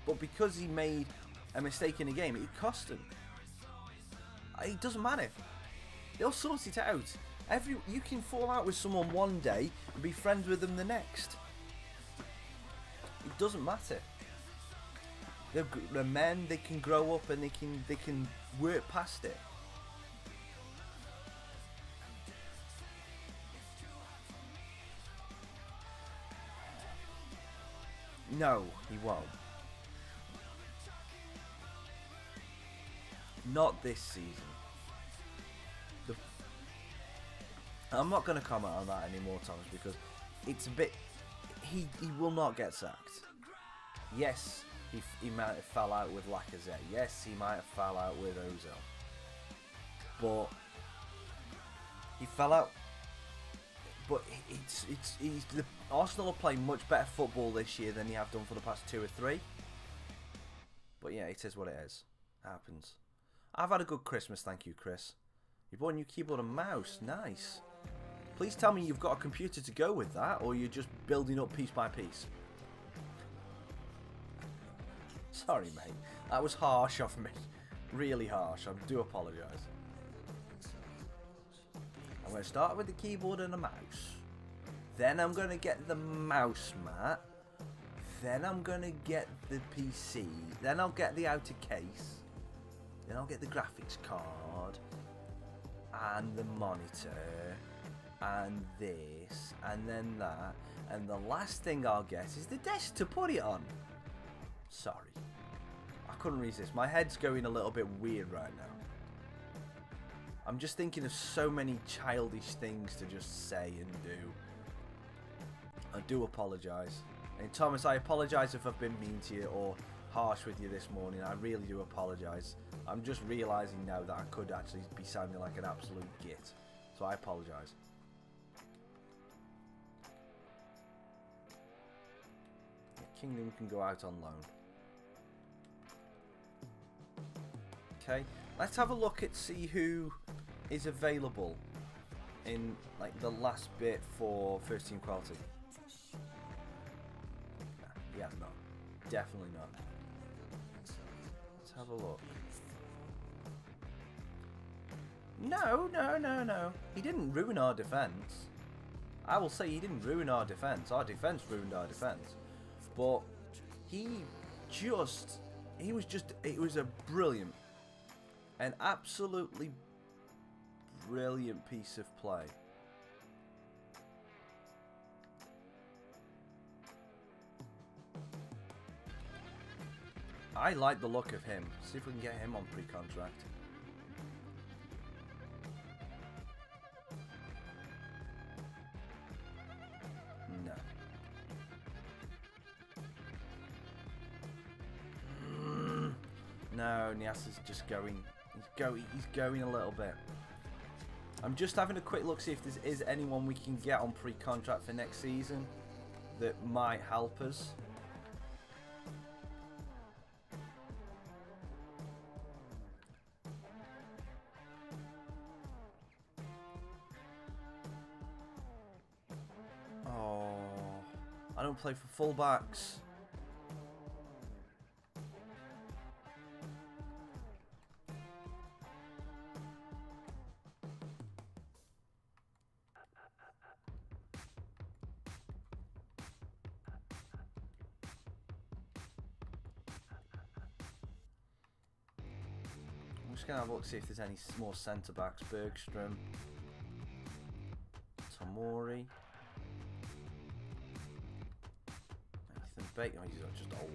But because he made a mistake in a game, it cost him. It doesn't matter. They'll sort it out. You can fall out with someone one day and be friends with them the next. It doesn't matter. They're men. They can grow up and they can work past it. No, he won't. Not this season. I'm not going to comment on that anymore, Thomas, because it's a bit... He will not get sacked. Yes, he might have fell out with Raccas. Yes, he might have fell out with Ozil. But he fell out. But the Arsenal are playing much better football this year than they have done for the past 2 or 3. But yeah, it is what it is. It happens. I've had a good Christmas, thank you, Chris. You bought a new keyboard and mouse. Nice. Please tell me you've got a computer to go with that, or you're just building up piece by piece. Sorry, mate. That was harsh of me. Really harsh. I do apologise. I'm going to start with the keyboard and a mouse. Then I'm going to get the mouse mat. Then I'm going to get the PC. Then I'll get the outer case. Then I'll get the graphics card. And the monitor. And this. And then that. And the last thing I'll get is the desk to put it on. Sorry. I couldn't resist. My head's going a little bit weird right now. I'm just thinking of so many childish things to just say and do. I do apologise. And Thomas, I apologise if I've been mean to you or harsh with you this morning. I really do apologise. I'm just realising now that I could actually be sounding like an absolute git. So I apologise. Kingdom can go out on loan. Okay, let's have a look at see who is available in like the last bit for first team quality. Nah, yeah, no, definitely not. Let's have a look. No. He didn't ruin our defence. I will say he didn't ruin our defence. Our defence ruined our defence. But it was a brilliant, an absolutely brilliant piece of play. I like the look of him. See if we can get him on pre-contract. No. No, Niasa's just going. He's going a little bit. I'm just having a quick look, see if there is anyone we can get on pre-contract for next season that might help us. Oh, I don't play for fullbacks. I'm just going to have a look, see if there's any more centre-backs. Bergstrom. Tomori. Nathan Baker. Oh, he's just old.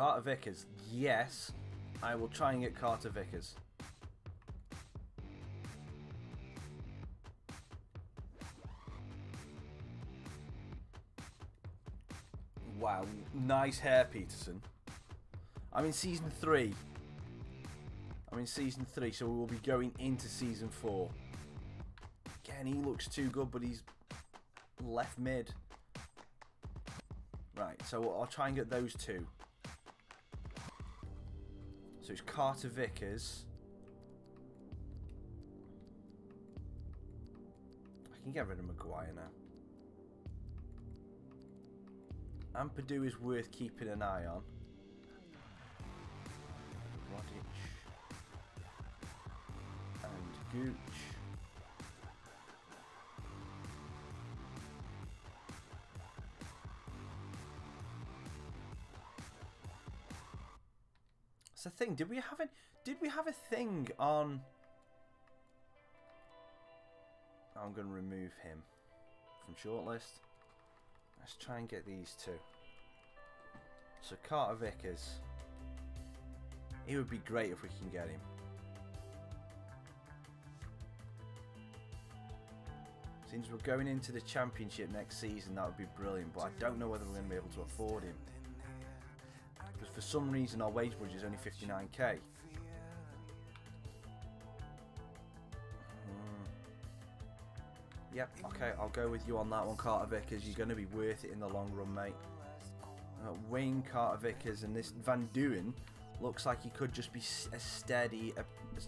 Carter Vickers. Yes, I will try and get Carter Vickers. Wow, nice hair, Peterson. I'm in season 3. So we will be going into season 4. Again, he looks too good, but he's left mid. Right, so I'll try and get those two. So it's Carter Vickers. I can get rid of Maguire now. Ampadu is worth keeping an eye on. Rodic. And Gooch. That's the thing. Did we have a thing on? I'm going to remove him from shortlist. Let's try and get these two. So Carter Vickers. He would be great if we can get him. Since we're going into the championship next season, that would be brilliant. But I don't know whether we're going to be able to afford him. Because for some reason our wage budget is only 59k. Yep, okay, I'll go with you on that one, Carter Vickers. You're going to be worth it in the long run, mate. Wayne, Carter Vickers, and this Van Duyn looks like he could just be a steady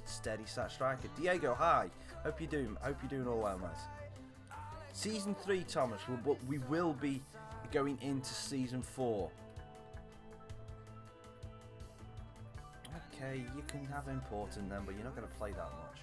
stat striker. Diego, hi. Hope you're doing all well, mate. Season 3, Thomas. We will be going into season 4. Okay, you can have important then, but you're not going to play that much.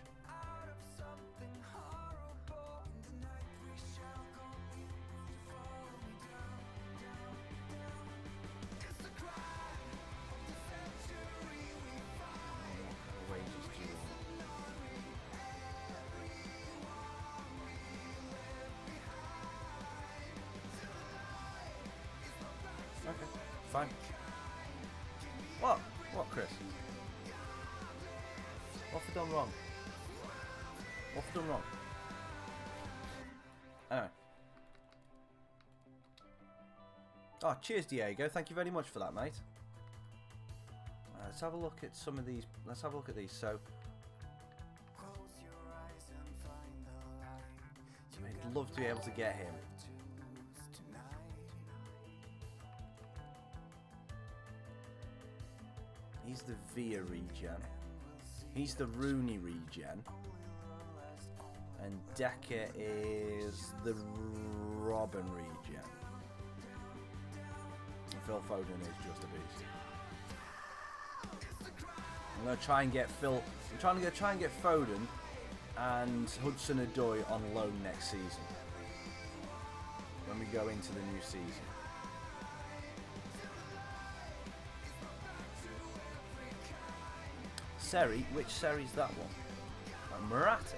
Okay, fine. What? What, Chris? What have I done wrong? What have I done wrong? Anyway. Oh, cheers, Diego. Thank you very much for that, mate. Let's have a look at some of these. Let's have a look at these. So, I'd love to be able to get him. He's the Villa regen. He's the Rooney regen. And Decker is the Robin regen. And Phil Foden is just a beast. I'm gonna try and get Phil. I'm trying to get Foden and Hudson-Odoi on loan next season. When we go into the new season. Seri? Which Seri's that one? Morata?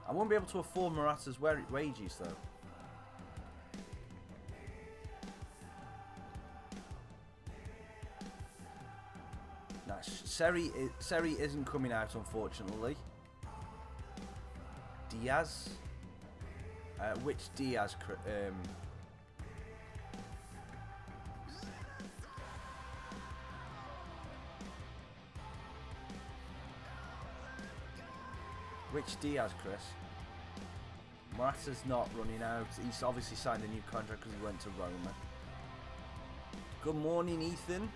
I won't be able to afford Morata's wages though. No, Seri isn't coming out, unfortunately. Diaz? Which Diaz? Which Diaz, Chris? Morata's not running out. He's obviously signed a new contract because he went to Roma. Good morning, Ethan.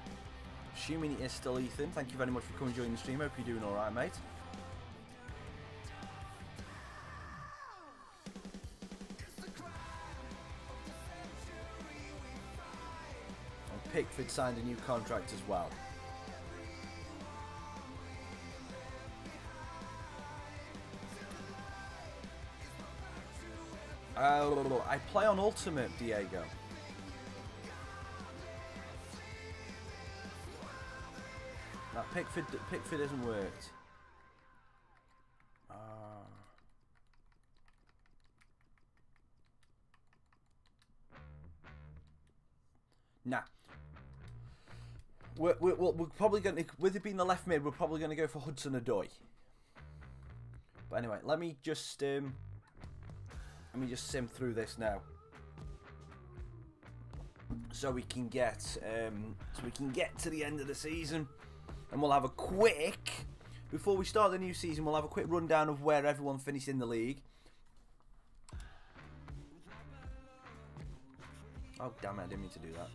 Assuming it is still Ethan. Thank you very much for coming and joining the stream. Hope you're doing alright, mate. And Pickford signed a new contract as well. I play on Ultimate, Diego. Now Pickford hasn't worked. Nah. We're probably going to, with it being the left mid, we're probably going to go for Hudson-Odoi. But anyway, let me just sim through this now, so we can get to the end of the season, and we'll have a quick, before we start the new season, we'll have a quick rundown of where everyone finished in the league. Oh damn it! I didn't mean to do that.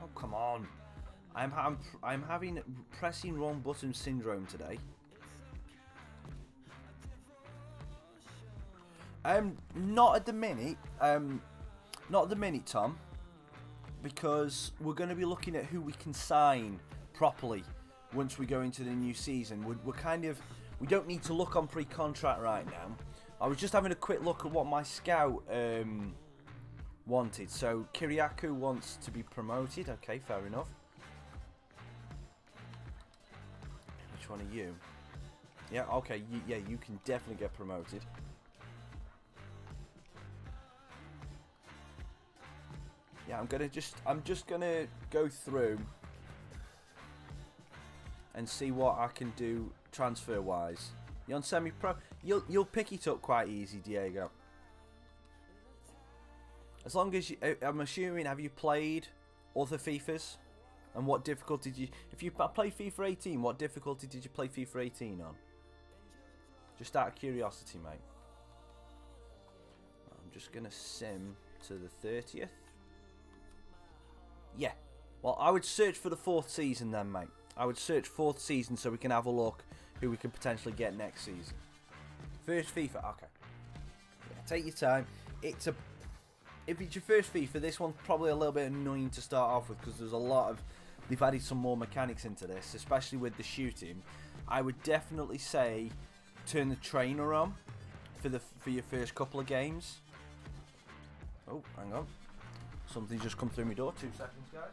Oh come on! I'm having pressing wrong button syndrome today. Not at the minute. Not at the minute, Tom. Because we're going to be looking at who we can sign properly once we go into the new season. We're kind of, we don't need to look on pre-contract right now. I was just having a quick look at what my scout wanted. So Kyriakou wants to be promoted. Okay, fair enough. Which one are you? Yeah, okay, yeah, you can definitely get promoted. Yeah, I'm just gonna go through and see what I can do transfer wise. You're on semi-pro. You'll pick it up quite easy, Diego. As long as you, I'm assuming, have you played other FIFAs? And what difficulty did you... If you played FIFA 18, what difficulty did you play FIFA 18 on? Just out of curiosity, mate. I'm just going to sim to the 30th. Yeah. Well, I would search for the 4th season then, mate. I would search 4th season so we can have a look who we can potentially get next season. First FIFA. Okay. Yeah, take your time. If it's your first FIFA, this one's probably a little bit annoying to start off with because there's a lot of... They've added some more mechanics into this, especially with the shooting. I would definitely say turn the trainer on for your first couple of games. Oh, hang on. Something's just come through my door. 2 seconds, guys.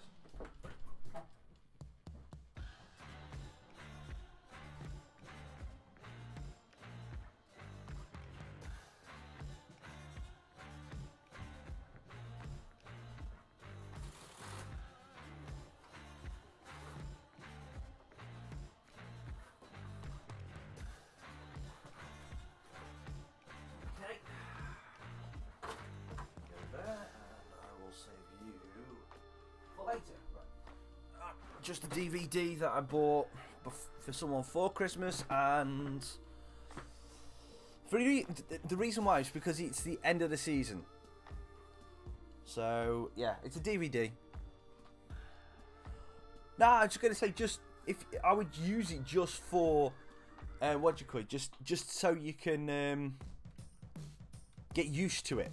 Just a DVD that I bought for someone for Christmas, and the reason why is because it's the end of the season. So yeah, it's a DVD. Nah, I'm just gonna say, just if I would use it just for what do you call it? Just so you can get used to it.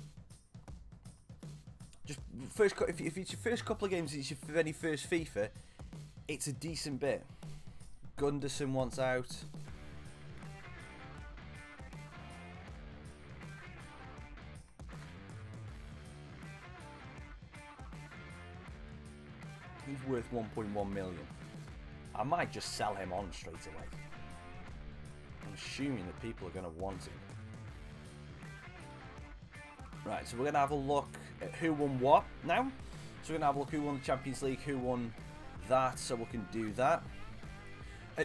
Just if it's your first couple of games, it's your very first FIFA. It's a decent bit. Gunderson wants out. He's worth 1.1 million. I might just sell him on straight away. I'm assuming that people are going to want him. Right, so we're going to have a look at who won what now. So we're going to have a look who won the Champions League, who won that, so we can do that.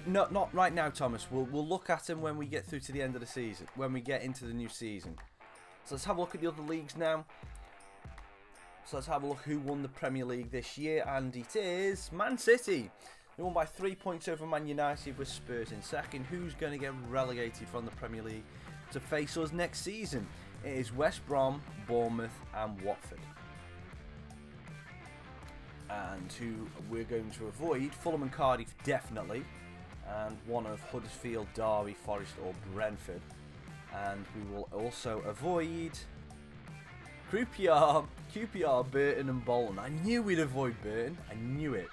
Not right now, Thomas. We'll look at them when we get through to the end of the season, when we get into the new season. So let's have a look at the other leagues now. So let's have a look who won the Premier League this year, and it is Man City. They won by 3 points over Man United, with Spurs in second. Who's going to get relegated from the Premier League to face us next season? It is West Brom, Bournemouth and Watford. And who we're going to avoid, Fulham and Cardiff definitely, and one of Huddersfield, Derby, Forest or Brentford. And we will also avoid QPR, Burton and Bolton. I knew we'd avoid Burton, I knew it.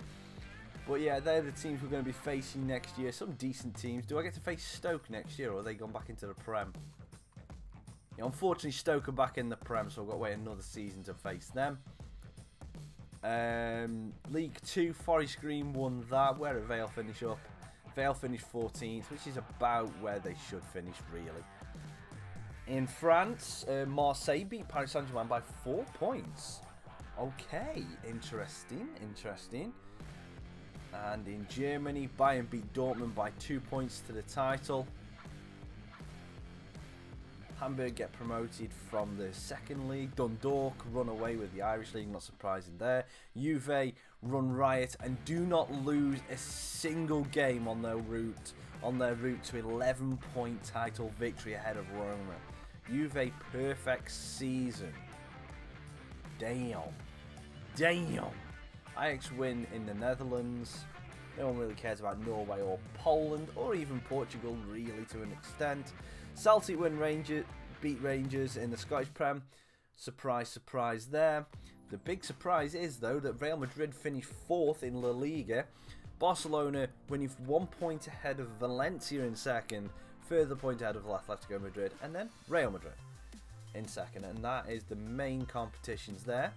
But yeah, they're the teams we're going to be facing next year. Some decent teams. Do I get to face Stoke next year, or are they gone back into the Prem? Yeah, unfortunately, Stoke are back in the Prem, so I've got to wait another season to face them. League 2, Forest Green won that. Where did Vale finish up? Vale finished 14th, which is about where they should finish, really. In France, Marseille beat Paris Saint-Germain by 4 points. Okay, interesting, interesting. And in Germany, Bayern beat Dortmund by 2 points to the title. Hamburg get promoted from the second league. Dundalk run away with the Irish league, not surprising there. Juve run riot and do not lose a single game on their route to 11-point title victory ahead of Roma. Juve perfect season. Damn. Ajax win in the Netherlands. No one really cares about Norway or Poland or even Portugal really to an extent. Celtic beat Rangers in the Scottish Prem. Surprise, surprise there. The big surprise is though that Real Madrid finished 4th in La Liga. Barcelona winning 1 point ahead of Valencia in second. Further point ahead of Atletico Madrid. And then Real Madrid in second. And that is the main competitions there.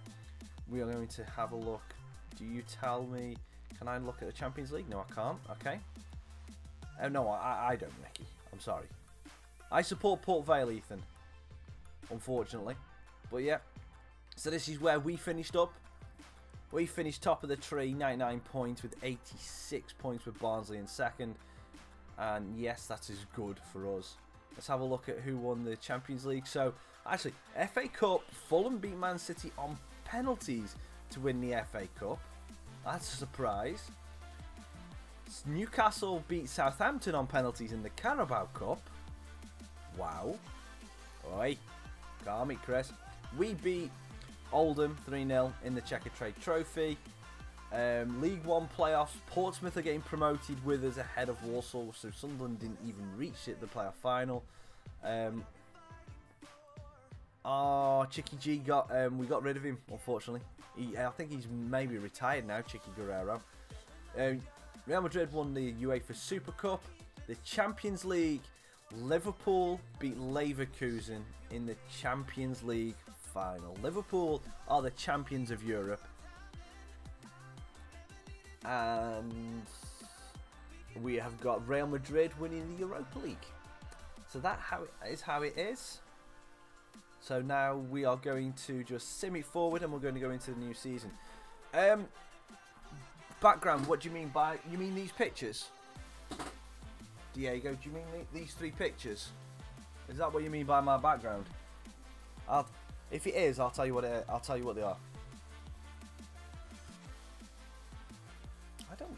We are going to have a look. Do you tell me? Can I look at the Champions League? No, I can't. Okay. Oh, no, I don't, Ricky. I'm sorry. I support Port Vale, Ethan. Unfortunately. But yeah. So this is where we finished up. We finished top of the tree, 99 points with 86 points with Barnsley in second. And yes, that is good for us. Let's have a look at who won the Champions League. So, actually, FA Cup, Fulham beat Man City on penalties to win the FA Cup. That's a surprise. Newcastle beat Southampton on penalties in the Carabao Cup. Wow. Oi. Calm it, Chris. We beat Oldham 3-0 in the Checkatrade Trophy. League One playoffs. Portsmouth are getting promoted with us ahead of Walsall, so Sunderland didn't even reach it, the playoff final. Chicky G we got rid of him, unfortunately. I think he's maybe retired now, Chicky Guerrero. Real Madrid won the UEFA Super Cup. The Champions League, Liverpool beat Leverkusen in the Champions League final. Liverpool are the champions of Europe. And we have got Real Madrid winning the Europa League. So that is how it is. So now we are going to just sim it forward and we're going to go into the new season. Background, what do you mean by... You mean these pictures? Diego, do you mean these 3 pictures? Is that what you mean by my background? If it is, I'll tell you what they are. I don't...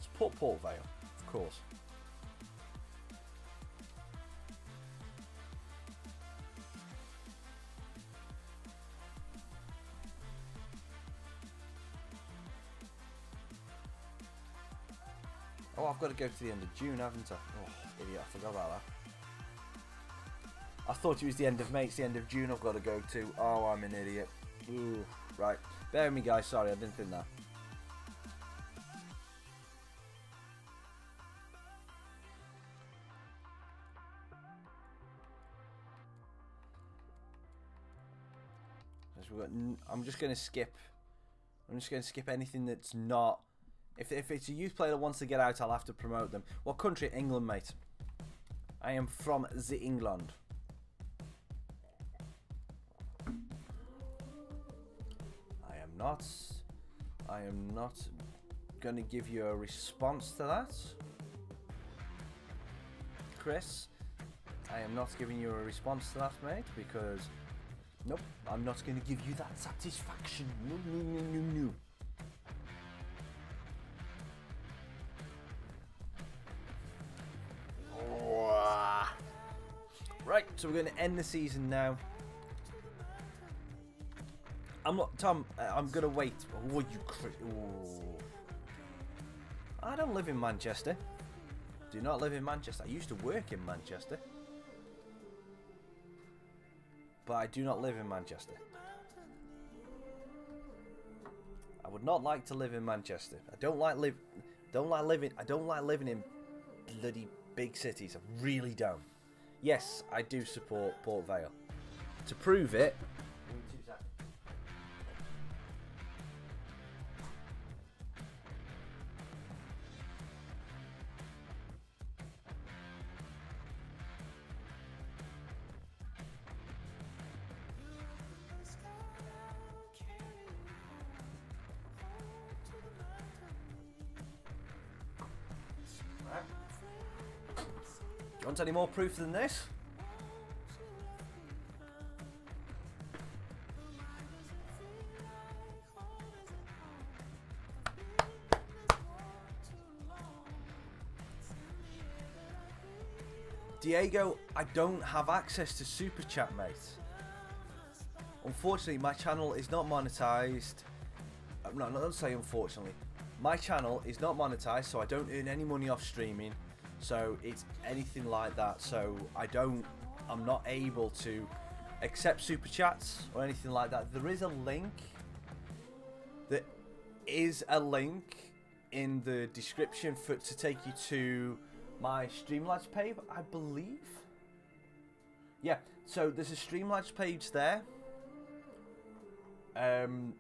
Support Port Vale, of course. Oh, I've got to go to the end of June, haven't I? Oh, idiot, I forgot about that. I thought it was the end of May, it's the end of June I've got to go to. Oh, I'm an idiot. Ooh, right. Bear with me, guys, sorry, I didn't think that. I'm just going to skip anything that's not... If it's a youth player that wants to get out, I'll have to promote them. What country? England, mate. I am from the England. I am not going to give you a response to that. Chris, I am not giving you a response to that, mate, because... Nope, I'm not going to give you that satisfaction. No. Right, so we're going to end the season now. I'm not, Tom, I'm going to wait. Oh, you I don't live in Manchester. Do not live in Manchester. I used to work in Manchester. But I do not live in Manchester. I would not like to live in Manchester. I don't like living in bloody big cities. I really don't. Yes, I do support Port Vale. To prove it, you want any more proof than this? Diego, I don't have access to Super Chat, mate. Unfortunately, my channel is not monetized. No, don't say unfortunately. My channel is not monetized, so I don't earn any money off streaming. So it's anything like that. So I'm not able to accept Super Chats or anything like that. There is a link. There is a link in the description to take you to my Streamlabs page, I believe. Yeah, so there's a Streamlabs page there.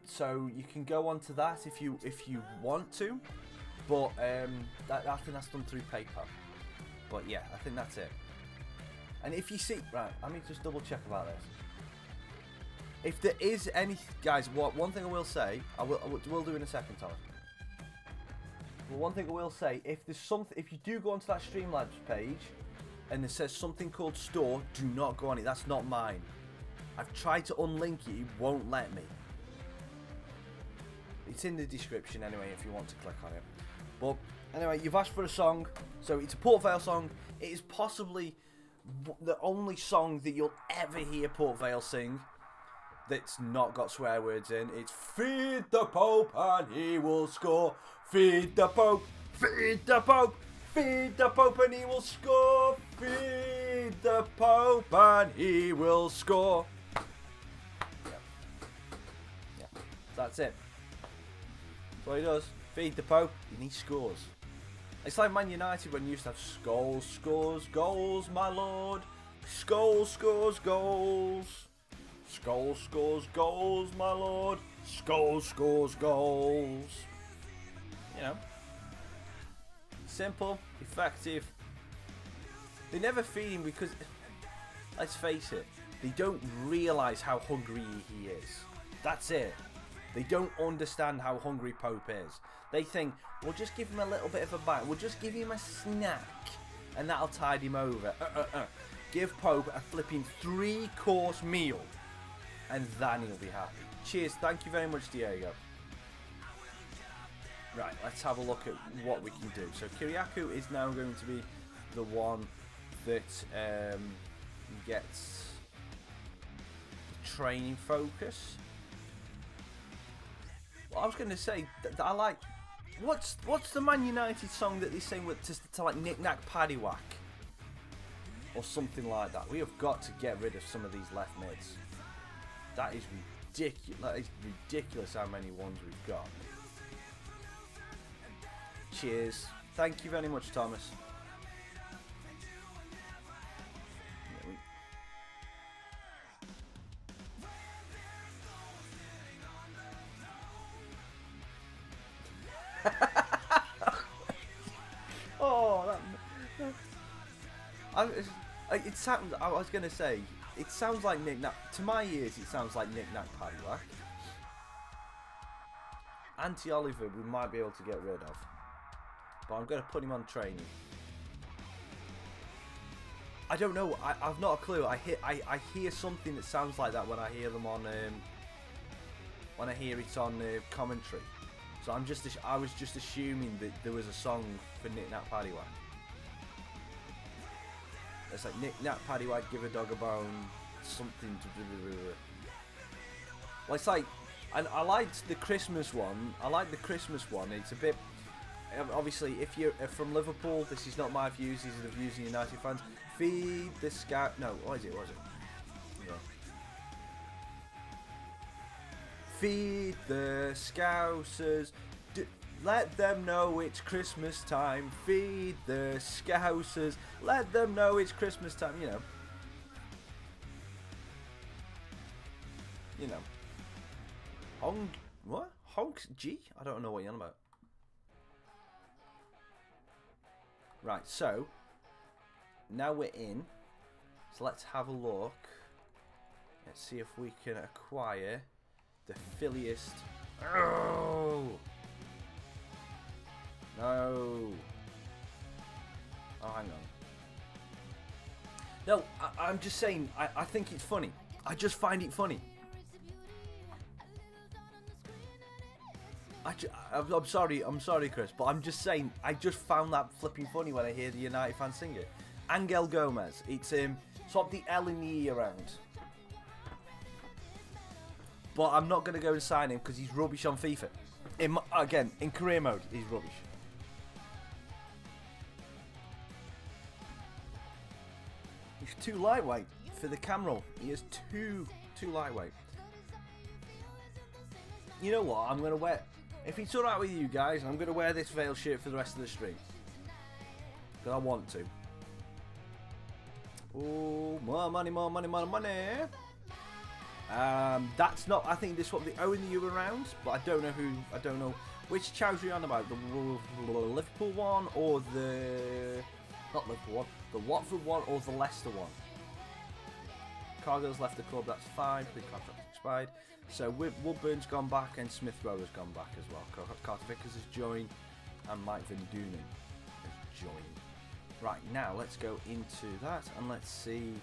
So you can go onto that if you want to, but I think that's done through PayPal. But yeah, I think that's it. And if you see, right, let me just double check about this. If there is any, guys, one thing I will say, I will do in a second, Thomas. But one thing I will say, if there's something, if you do go onto that Streamlabs page, and it says something called store, do not go on it. That's not mine. I've tried to unlink it, it won't let me. It's in the description anyway if you want to click on it. But anyway, you've asked for a song, so it's a Port Vale song. It is possibly the only song that you'll ever hear Port Vale sing that's not got swear words in. It's feed the Pope and he will score. Feed the Pope, feed the Pope, feed the Pope and he will score. Feed the Pope and he will score. Yeah. That's it. That's what he does. Feed the Pope and he scores. It's like Man United when you used to have Scholes scores goals, my lord. Scholes scores goals. Scholes scores goals, my lord. Scholes scores goals. You know. Simple, effective. They never feed him because, let's face it, they don't realise how hungry he is. That's it. They don't understand how hungry Pope is. They think, we'll just give him a little bit of a bite. We'll just give him a snack. And that'll tide him over. Give Pope a flipping 3-course meal. And then he'll be happy. Cheers. Thank you very much, Diego. Right, let's have a look at what we can do. So Kiriakou is now going to be the one that gets the training focus. Well, I was going to say that I like. What's the Man United song that they sing with to like Knick Knack Paddywhack or something like that? We have got to get rid of some of these left mids. That is ridiculous. That is ridiculous how many ones we've got. Cheers. Thank you very much, Thomas. Oh, it sounds. I was gonna say, it sounds like Knick Knack. To my ears, it sounds like Knick Knack Paddywhack. Anti Oliver, we might be able to get rid of, but I'm gonna put him on training. I don't know. I've not a clue. I hear something that sounds like that when I hear them on when I hear it on commentary. So I was just assuming that there was a song for Knick Knack Paddywhack. It's like Knick Knack Paddywhack, give a dog a bone, something. Well, it's like, and I liked the Christmas one. I like the Christmas one. It's a bit. Obviously, if you're from Liverpool, this is not my views. These are the views of United fans. Feed the scout. No, what is it? What is it? Yeah. Feed the Scousers. Let them know it's Christmas time. Feed the Scousers. Let them know it's Christmas time. You know. You know. What? Honks G? I don't know what you're on about. Right, so now we're in. So let's have a look. Let's see if we can acquire the Philliest. Oh! No. Oh, hang on. No, I'm just saying, I think it's funny. I just find it funny. I'm sorry, Chris, but I'm just saying, I just found that flipping funny when I hear the United fans sing it. Angel Gomez, it's swap the L in the E around. But I'm not going to go and sign him because he's rubbish on FIFA. Again, in career mode, he's rubbish. He's too lightweight for the camera. He is too lightweight. You know what? I'm going to wear... If it's alright with you guys, I'm going to wear this Vale shirt for the rest of the stream. Because I want to. Oh, more money, more money, more money. That's not... I think this what the O and the U around. But I don't know who... I don't know... Which Chow's are on about? The Liverpool one or the... Not Liverpool one. The Watford one or the Leicester one? Cargill's left the club, that's fine. The contract expired. So Woodburn's gone back and Smith Rowe has gone back as well. Carter Vickers has joined and Mike Van Doonen has joined. Right, now let's go into that and let's see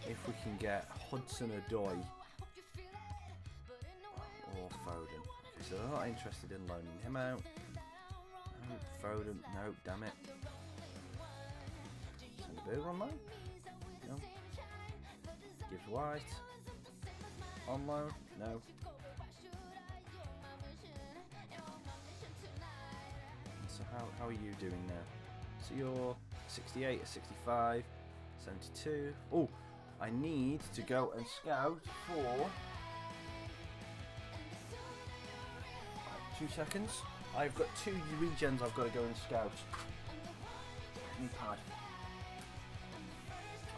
if we can get Hudson-Odoi or Foden. Okay, so they're not interested in loaning him out. No, Foden, no, damn it. Send a burger on loan? No. Gibbs White. On loan? No. So how are you doing now? So you're 68, 65, 72. Oh, I need to go and scout for... Right, 2 seconds. I've got 2 regens I've got to go and scout. New pad.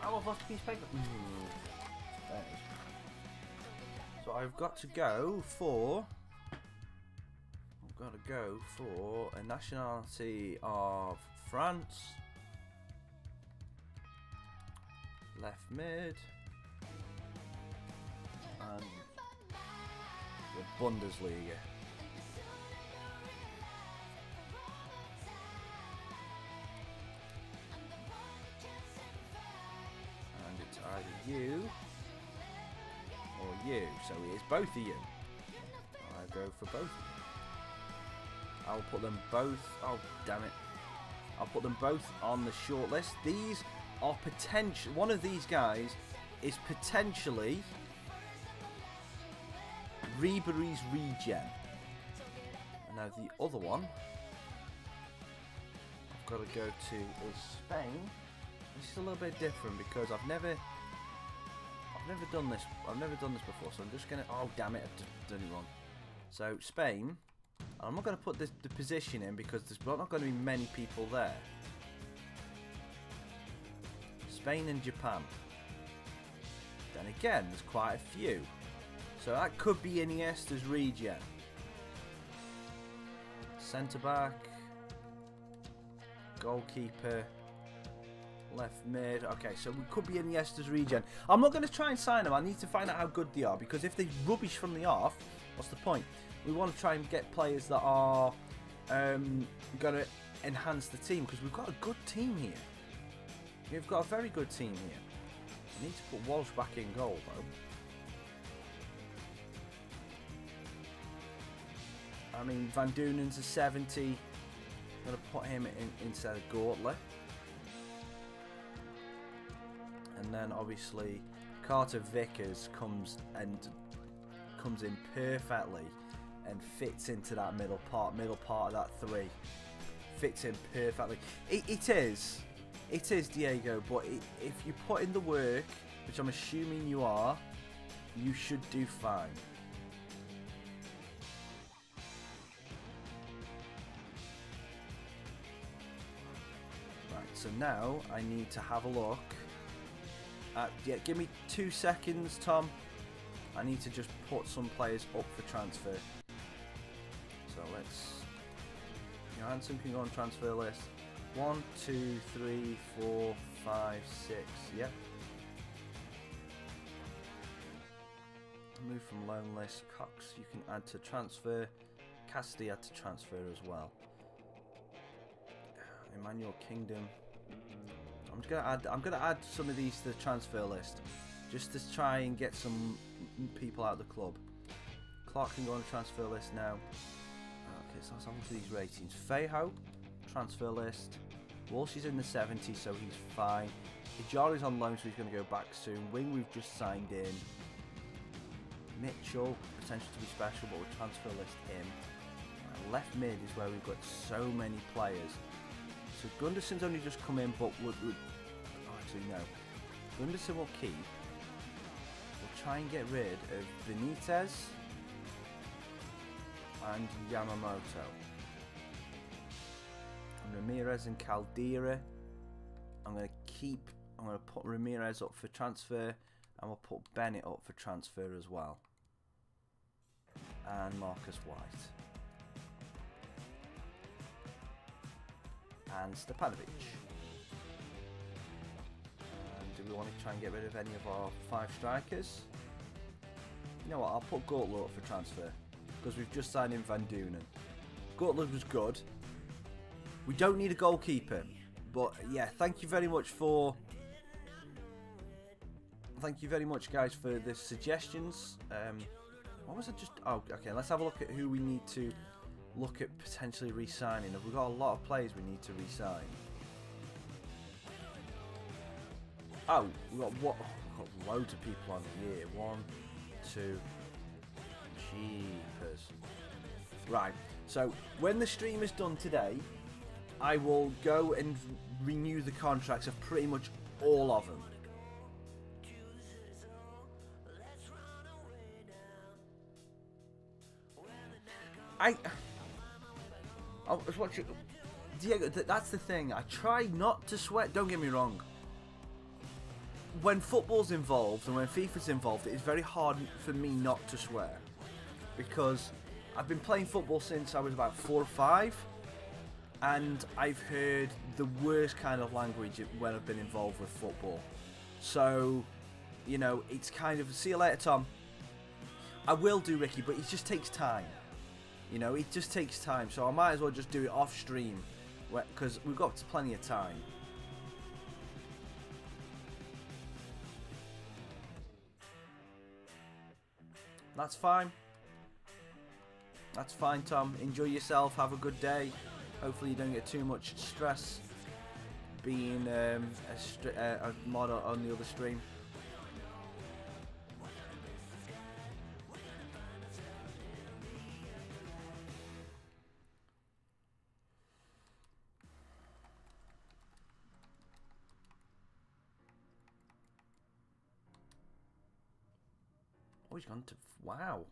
Oh, I've lost a piece of paper. There it is. So I've got to go for... I've got to go for a nationality of France. Left mid. And the Bundesliga. And it's either you or you. So it's both of you. I go for both of you. I'll put them both... Oh, damn it. I'll put them both on the shortlist. These are potential... One of these guys is potentially Ribery's regen. And now the other one I've got to go to is Spain. This is a little bit different because I've never done this. I've never done this before, so I'm just gonna... Oh, damn it! I've done it wrong. So Spain. I'm not going to put the position in because there's not going to be many people there. Spain and Japan. Then again, there's quite a few. So that could be Iniesta's regen. Centre back. Goalkeeper. Left mid. Okay, so we could be Iniesta's regen. I'm not going to try and sign them. I need to find out how good they are because if they're rubbish from the off, what's the point? We want to try and get players that are going to enhance the team because we've got a good team here. We've got a very good team here. I need to put Walsh back in goal though. I mean, Van Doonen's a 70. I'm going to put him in instead of Gortley. And then obviously Carter Vickers comes in perfectly. And fits into that middle part of that 3. Fits in perfectly. It is Diego, but if you put in the work, which I'm assuming you are, you should do fine. Right, so now I need to have a look at... Yeah, give me 2 seconds, Tom. I need to just put some players up for transfer. So let's... Johansson can go on transfer list. 1, 2, 3, 4, 5, 6. Yep. Move from loan list. Cox, you can add to transfer. Cassidy add to transfer as well. Emmanuel Kingdom. I'm I'm gonna add some of these to the transfer list, just to try and get some people out of the club. Clark can go on the transfer list now. Okay, so let's have a look at these ratings. Fejo, transfer list. Walsh is in the 70s, so he's fine. Ijari's on loan, so he's going to go back soon. Wing, we've just signed in. Mitchell, potential to be special, but we'll transfer list him. Left mid is where we've got so many players. So Gunderson's only just come in, but would oh, actually no. Gunderson will keep. We'll try and get rid of Benitez and Yamamoto. And Ramirez and Caldera. I'm going to put Ramirez up for transfer, and we'll put Bennett up for transfer as well. And Marcus White. And Stepanovic. And do we want to try and get rid of any of our 5 strikers? You know what, I'll put Gortler up for transfer, because we've just signed in Van Doonen. Gortler was good. We don't need a goalkeeper, but yeah, thank you very much guys for the suggestions. What was it just? Oh, okay, let's have a look at who we need to look at potentially re-signing. We've got a lot of players we need to re-sign. Oh, we've got what? Oh, we've got loads of people on here. 1, 2, jeepers. Right, so when the stream is done today, I will go and renew the contracts of pretty much all of them. I was watching Diego. That's the thing. I try not to sweat. Don't get me wrong. When football's involved and when FIFA's involved, it is very hard for me not to swear, because I've been playing football since I was about 4 or 5, and I've heard the worst kind of language when I've been involved with football. So, you know, it's kind of, see you later, Tom. I will do, Ricky, but it just takes time. You know, it just takes time, so I might as well just do it off stream, because we've got plenty of time. That's fine. That's fine, Tom. Enjoy yourself. Have a good day. Hopefully you don't get too much stress being a mod on the other stream. Oh, he's gone to... Wow.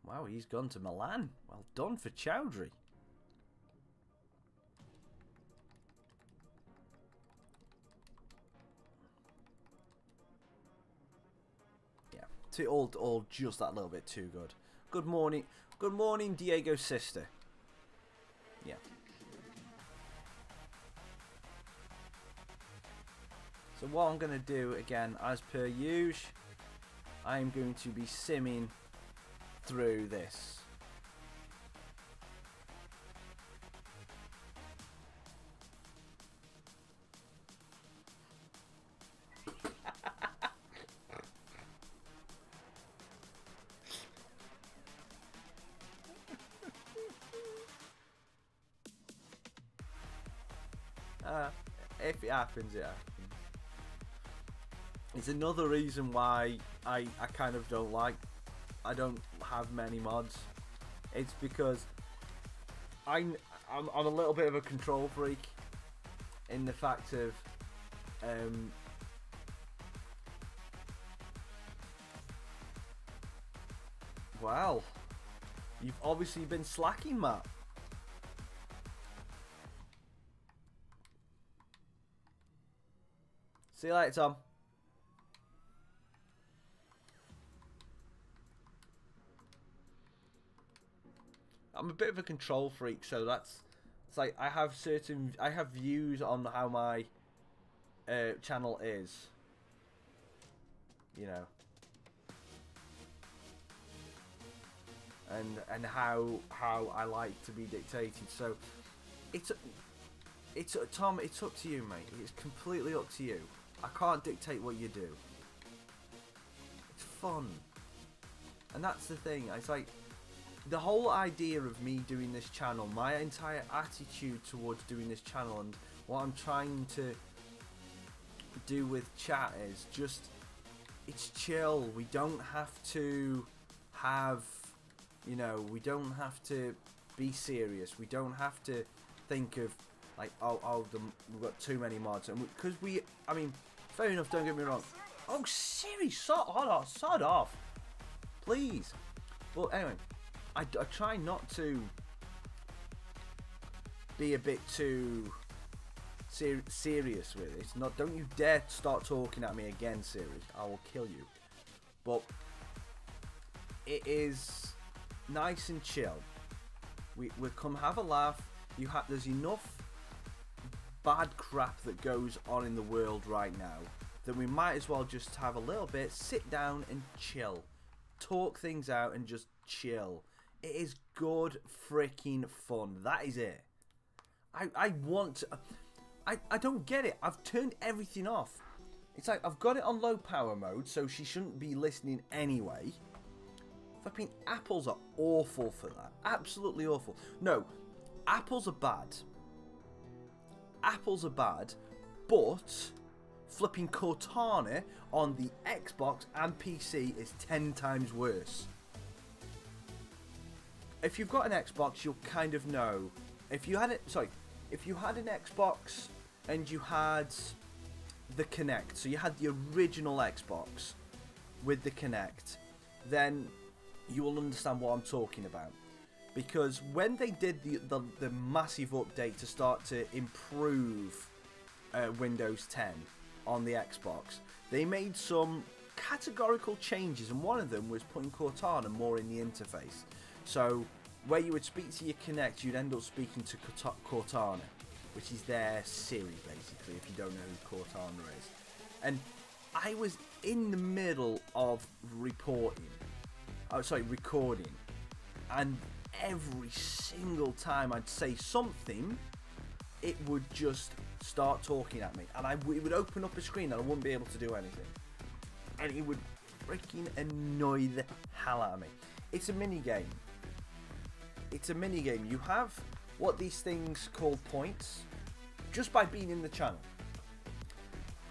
Wow, he's gone to Milan. Well done for Chowdhury. Yeah, all just that little bit too good. Good morning. Good morning, Diego's sister. Yeah. So what I'm going to do, again, as per usual, I'm going to be simming through this. If it happens, it happens. It's another reason why I kind of I don't have many mods. It's because I'm a little bit of a control freak in the fact of well, you've obviously been slacking, Matt. See you later, Tom. I'm a bit of a control freak, so it's like I have views on how my channel is, you know, and how I like to be dictated. So it's It's Tom. It's up to you, mate. It's completely up to you. I can't dictate what you do. It's fun, and that's the thing. It's like the whole idea of me doing this channel. My entire attitude towards doing this channel and what I'm trying to do with chat is just, it's chill. We don't have to have, you know, we don't have to be serious. We don't have to think of like, we've got too many mods, and because I mean, fair enough, don't get me wrong. Oh, Siri, sod off, please. Well, anyway, I try not to be a bit too serious with it. It's not. Don't you dare start talking at me again, Siri. I will kill you. But it is nice and chill. We come have a laugh. There's enough bad crap that goes on in the world right now that we might as well just have a little bit, sit down and chill, talk things out and just chill. It is good freaking fun. That is it. I want to, I don't get it. I've turned everything off. It's like I've got it on low power mode, so she shouldn't be listening anyway. Flipping apples are awful for that. Absolutely awful. No, apples are bad. Apples are bad, but flipping Cortana on the Xbox and PC is 10 times worse. If you've got an Xbox, you'll kind of know. If you had it, sorry, if you had an Xbox and you had the Kinect, so you had the original Xbox with the Kinect, then you will understand what I'm talking about. Because when they did the massive update to start to improve Windows 10 on the Xbox, they made some categorical changes, and one of them was putting Cortana more in the interface. So where you would speak to your Kinect, you'd end up speaking to Cortana, which is their Siri basically, if you don't know who Cortana is. And I was in the middle of recording, and every single time I'd say something, it would just start talking at me, and it would open up a screen and I wouldn't be able to do anything, and it would freaking annoy the hell out of me. It's a mini game. It's a mini game. You have what these things call points just by being in the channel.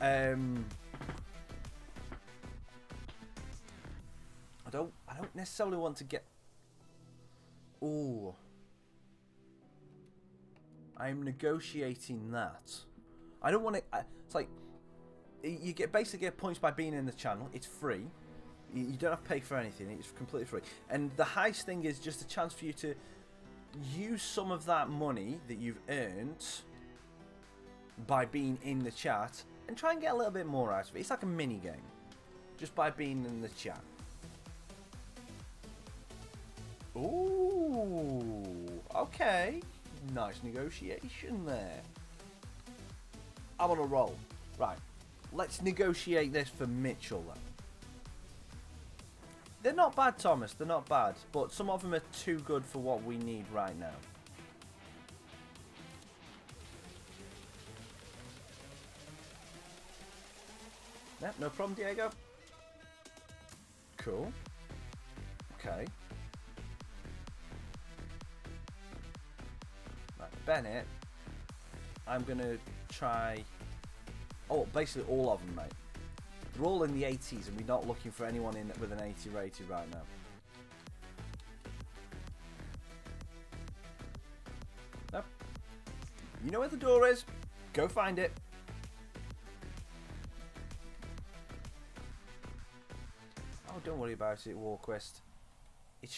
I don't necessarily want to get. Oh, I'm negotiating that. I don't want to. It's like you basically get points by being in the channel. It's free. You don't have to pay for anything. It's completely free. And the heist thing is just a chance for you to use some of that money that you've earned by being in the chat and try and get a little bit more out of it. It's like a mini game, just by being in the chat. Ooh, okay. Nice negotiation there. I'm on a roll. Right, let's negotiate this for Mitchell then. They're not bad, Thomas. They're not bad. But some of them are too good for what we need right now. Yeah, no problem, Diego. Cool. Okay. Right, Bennett. I'm going to try... Oh, basically all of them, mate. They're all in the 80s, and we're not looking for anyone in with an 80 rated right now. Nope. You know where the door is. Go find it. Oh, don't worry about it, Warquest. It's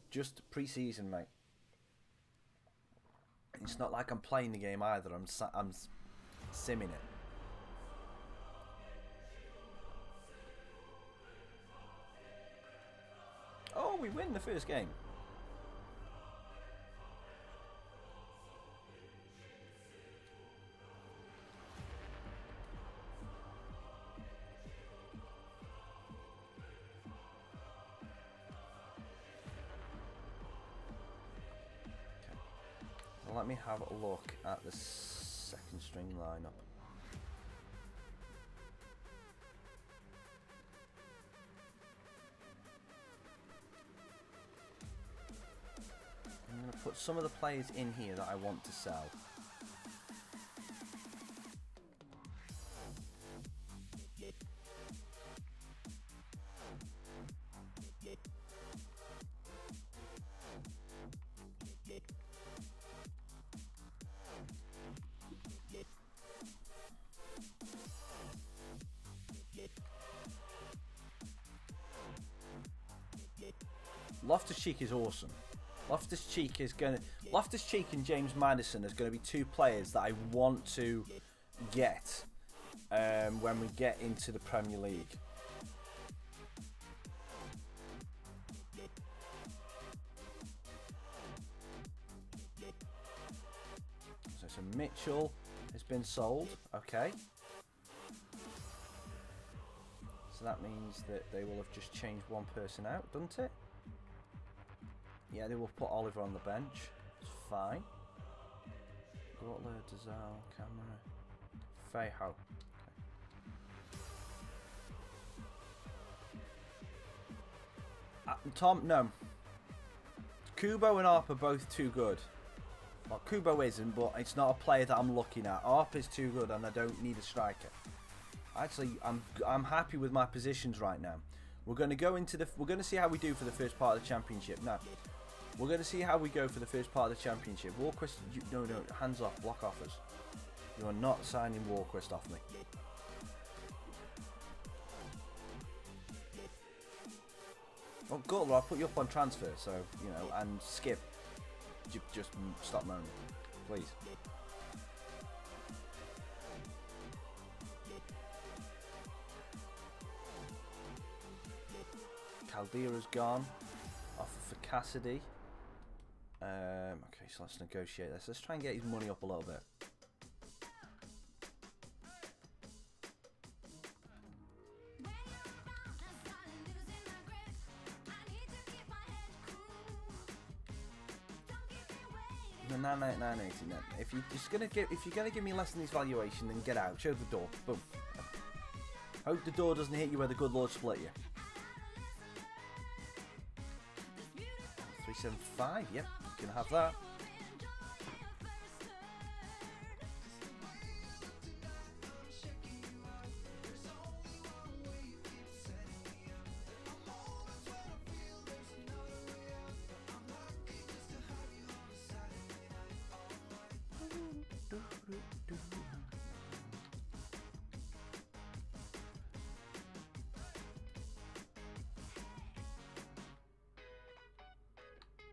just pre-season, mate. It's not like I'm playing the game either. I'm simming it. Oh, we win the first game. Okay. Well, let me have a look at the second string lineup. I'm going to put some of the players in here that I want to sell. Loftus-Cheek is awesome. Loftus-Cheek and James Maddison is going to be two players that I want to get when we get into the Premier League. So Mitchell has been sold. Okay. So that means that they will have just changed one person out, doesn't it? Yeah, they will put Oliver on the bench. It's fine. Butler, Dazal, Camera, Fayho. Okay. Tom, no. Kubo and Arp are both too good. Well, Kubo isn't, but it's not a player that I'm looking at. Arp is too good, and I don't need a striker. Actually, I'm happy with my positions right now. We're going to go into the. We're going to see how we do for the first part of the championship. Now, we're going to see how we go for the first part of the championship. Warquist, no, hands off, block offers. You are not signing Warquist off me. Well, Gutler, I'll put you up on transfer, so you know, and Skip. Just stop moaning, please. Caldera's gone. Offer for Cassidy. Okay, so let's negotiate this. Let's try and get his money up a little bit. No, 980. No. If you're gonna give me less than this valuation, then get out. Show the door. Boom. Hope the door doesn't hit you where the good Lord split you. 375. Yep, you can have that.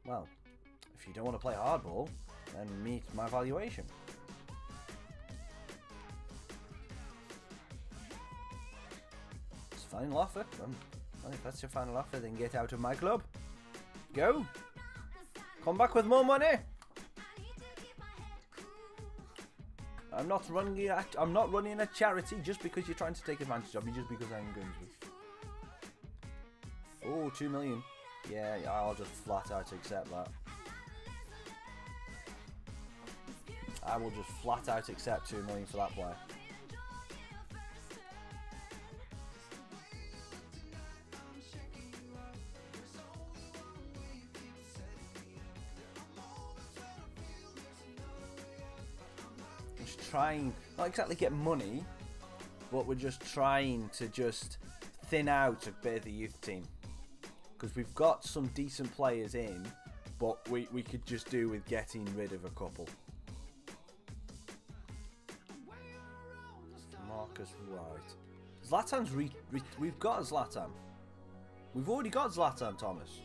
Well, if you don't want to play hardball, then meet my valuation. It's a final offer. Well, if that's your final offer, then get out of my club. Go. Come back with more money. I'm not running a charity just because you're trying to take advantage of me, just because I'm Grimsby. Oh, 2 million. Yeah, I'll just flat out accept that. I will just flat out accept 2 million for that player. Just trying, not exactly get money, but we're just trying to just thin out a bit of the youth team. Because we've got some decent players in, but we could just do with getting rid of a couple. Marcus Wright. Zlatan's we've got a Zlatan. We've already got Zlatan, Thomas.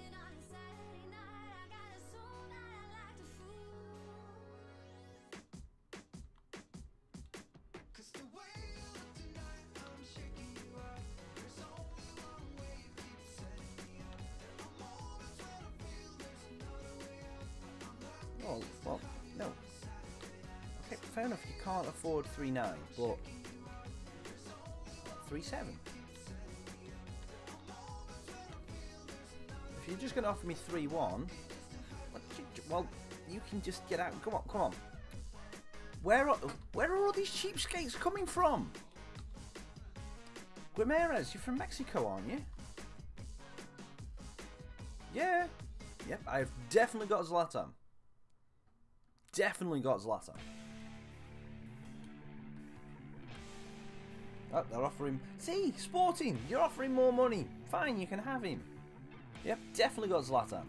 Oh, well, no. Okay, fair enough, you can't afford 3.9, but 3.7. If you're just going to offer me 3.1, well, you can just get out. Come on, come on. Where are all these cheapskates coming from? Guimarães, you're from Mexico, aren't you? Yeah. Yep, I've definitely got Zlatan. Definitely got Zlatan. Oh, they're offering... See, Sporting, you're offering more money. Fine, you can have him. Yep, definitely got Zlatan.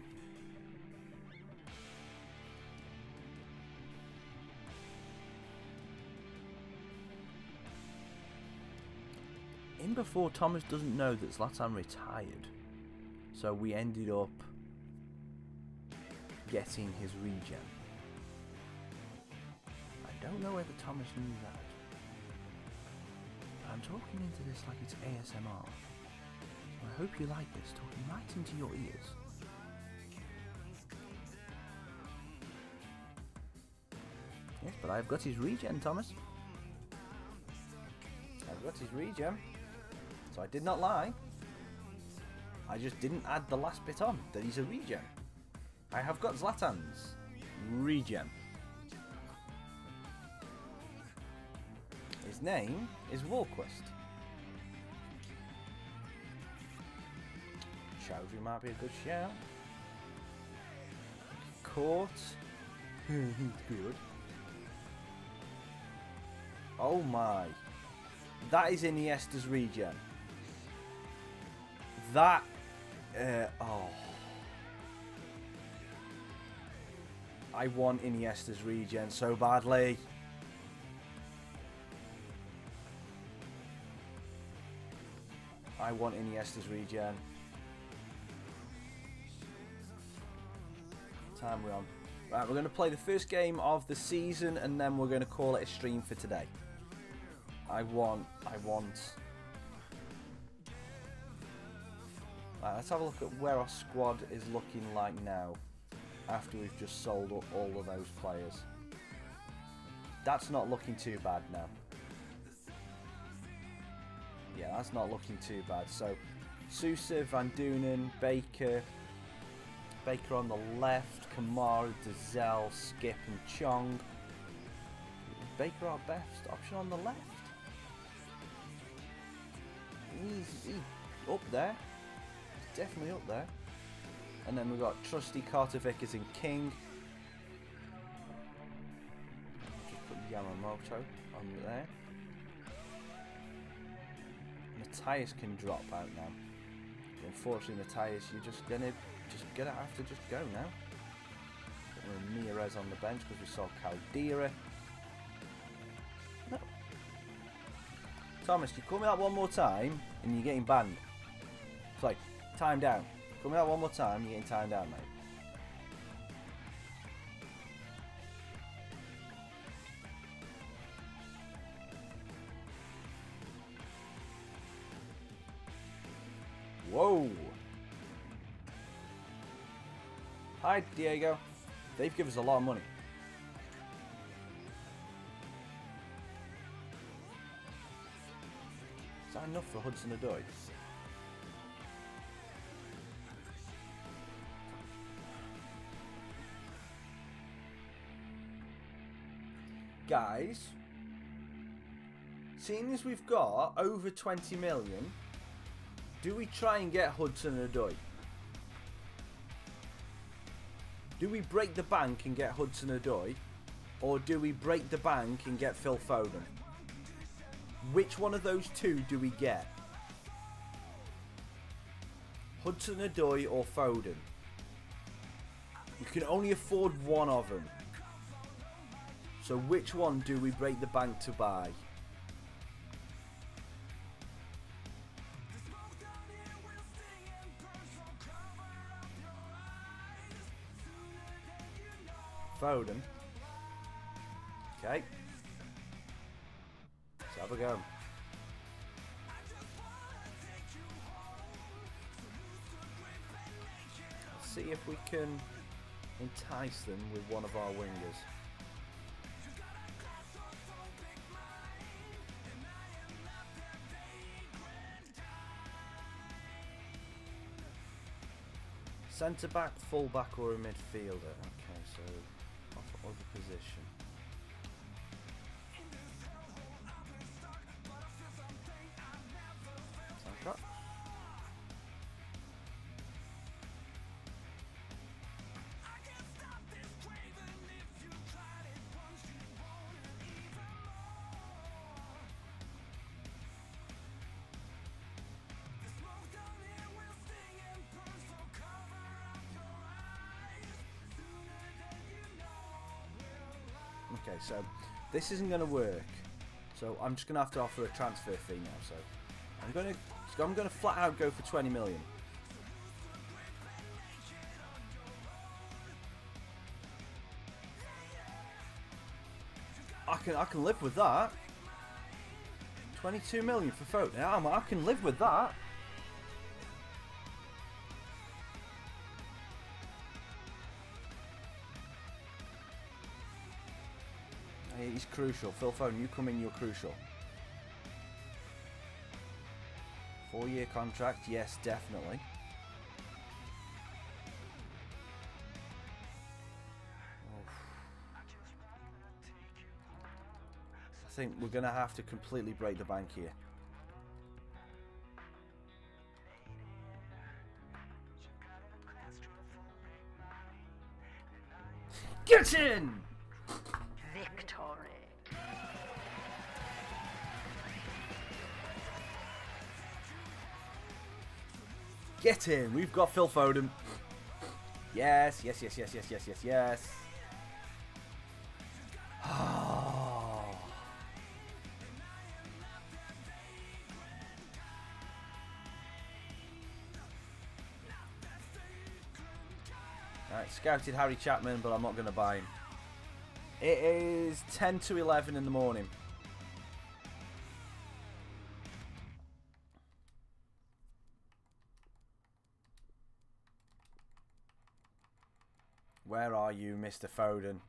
In before, Thomas doesn't know that Zlatan retired. So we ended up getting his regen. I don't know whether Thomas knew that. But I'm talking into this like it's ASMR. I hope you like this, talking right into your ears. Yes, but I've got his regen, Thomas. I've got his regen. So I did not lie. I just didn't add the last bit on, that he's a regen. I have got Zlatan's regen. His name is Walquist. Chowdhury might be a good shout. Court. He's good. Oh my. That is Iniesta's regen. That... oh. I want Iniesta's regen so badly. I want Iniesta's regen. Time we're on. Right, we're going to play the first game of the season and then we're going to call it a stream for today. I want... Right, let's have a look at where our squad is looking like now. After we've just sold all of those players. That's not looking too bad now. Yeah, that's not looking too bad. So, Sousa, Van Doonen, Baker on the left, Kamara, Dazelle, Skip and Chong. Baker our best option on the left. He's up there. He's definitely up there. And then we've got Trusty, Carter, Vickers and King. Just put Yamamoto on there. Matthias can drop out now. Unfortunately, Matthias, you're just gonna have to just go now. Put Ramirez on the bench because we saw Caldera. No. Thomas, you call me out one more time and you're getting banned. It's like, time down. Call me out one more time, you're getting time down, mate. Whoa! Hi, Diego. They've given us a lot of money. Is that enough for Hudson-Odoi? Guys, seeing as we've got over 20 million, do we try and get Hudson-Odoi? Do we break the bank and get Hudson-Odoi? Or do we break the bank and get Phil Foden? Which one of those two do we get? Hudson-Odoi or Foden? You can only afford one of them. So which one do we break the bank to buy? Foden. Okay. Let's have a go. Let's see if we can entice them with one of our wingers. Centre back, full back, or a midfielder. Okay, so off other position. Okay, so this isn't going to work. So I'm just going to have to offer a transfer fee now. So I'm going to flat out go for 20 million. I can live with that. 22 million for Foden. I can live with that. He's crucial. Phil Foden, you come in, you're crucial. 4-year contract, yes, definitely. I think we're going to have to completely break the bank here. Get in! Victory. Get in! We've got Phil Foden. Yes, yes, yes, yes, yes, yes, yes, yes. Alright, scouted Harry Chapman, but I'm not going to buy him. It is 10 to 11 in the morning. Where are you, Mr. Foden?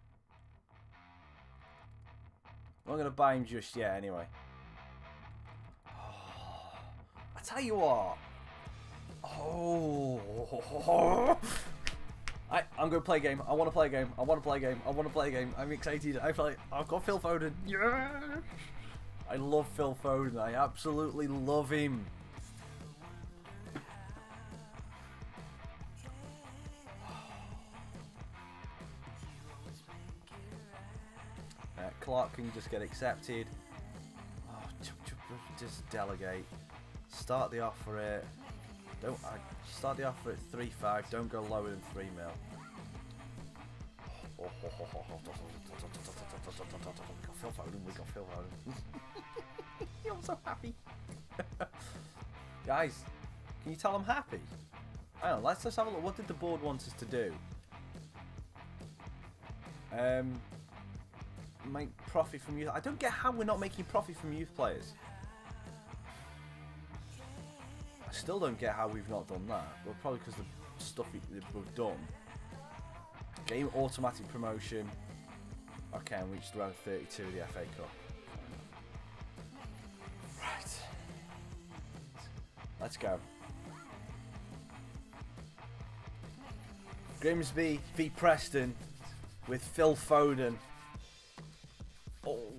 I'm not going to buy him just yet, anyway. Oh, I tell you what. Oh. I'm going to play a game. I want to play a game. I want to play a game. I want to play a game. I'm excited. I feel like I've got Phil Foden. Yeah. I love Phil Foden. I absolutely love him. Clark can just get accepted. Oh, just delegate. Start the offer at. Don't start the offer at 3.5. Don't go lower than 3 mil. We got Phil Foden. We got Phil Foden. I'm so happy. Guys, can you tell I'm happy? Hang on, let's just have a look. What did the board want us to do? Make profit from youth. I don't get how we're not making profit from youth players. I still don't get how we've not done that. Well, probably because the stuff we've done. Game automatic promotion. Okay, and reached round 32 of the FA Cup. Right. Let's go. Grimsby v Preston with Phil Foden. Oh,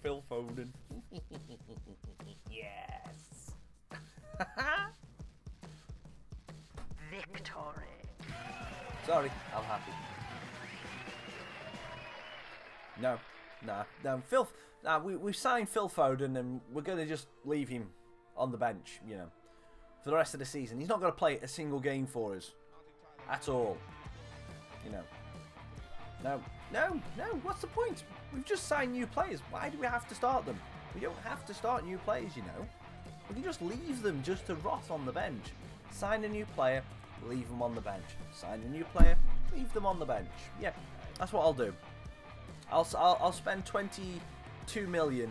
Phil Foden. Yes. Victory. Sorry, I'm happy. No, Phil. We've signed Phil Foden, and we're going to just leave him on the bench, you know, for the rest of the season. He's not going to play a single game for us, at all. You know. No. What's the point? We've just signed new players. Why do we have to start them? We don't have to start new players, you know. We can just leave them just to rot on the bench. Sign a new player, leave them on the bench. Sign a new player, leave them on the bench. Yeah, that's what I'll do. I'll spend 22 million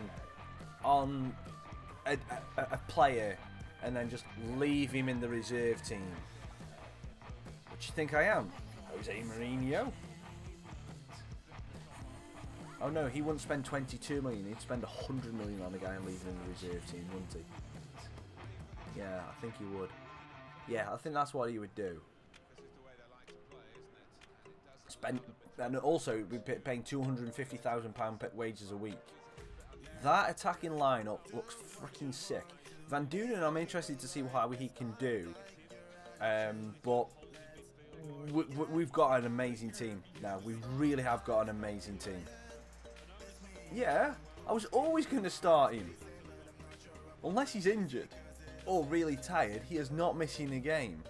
on a player and then just leave him in the reserve team. What do you think I am? Jose Mourinho? Oh no, he wouldn't spend 22 million. He'd spend 100 million on a guy and leave him in the reserve team, wouldn't he? Yeah, I think he would. Yeah, I think that's what he would do. And also be paying £250,000 wages a week. That attacking lineup looks freaking sick. Van Dunen, I'm interested to see how he can do. But we've got an amazing team now. We really have got an amazing team. Yeah, I was always going to start him. Unless he's injured or really tired, he is not missing a game.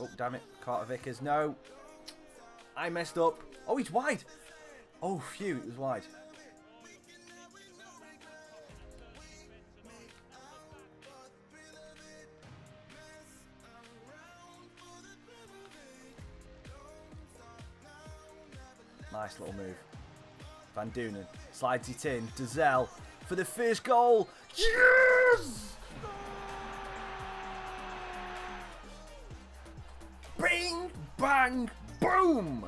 Oh, damn it. Carter Vickers. No. I messed up. Oh, he's wide. Oh, phew. It was wide. Nice little move. Van Doonen slides it in. Dazelle for the first goal. Yes! Bing, bang, boom!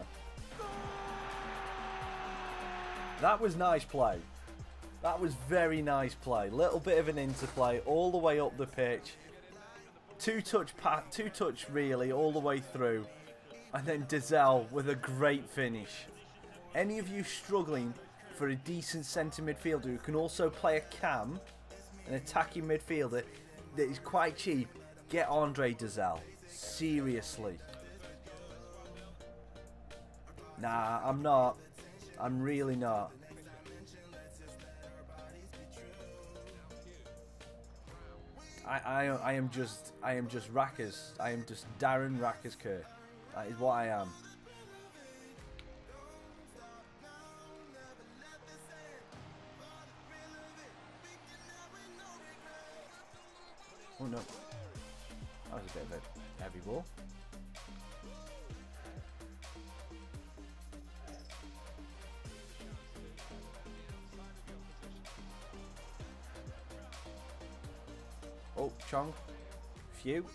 That was nice play. That was very nice play. Little bit of an interplay all the way up the pitch. Two touch really all the way through. And then Dazelle with a great finish. Any of you struggling for a decent centre midfielder who can also play a cam, an attacking midfielder that is quite cheap, get Andre Dazelle. Seriously. Nah, I'm not. I'm really not. I am just Raccas. I am just Darren Raccas Kerr. That is what I am. Oh no. That was a bit of a heavy ball. Oh, Chong. Phew.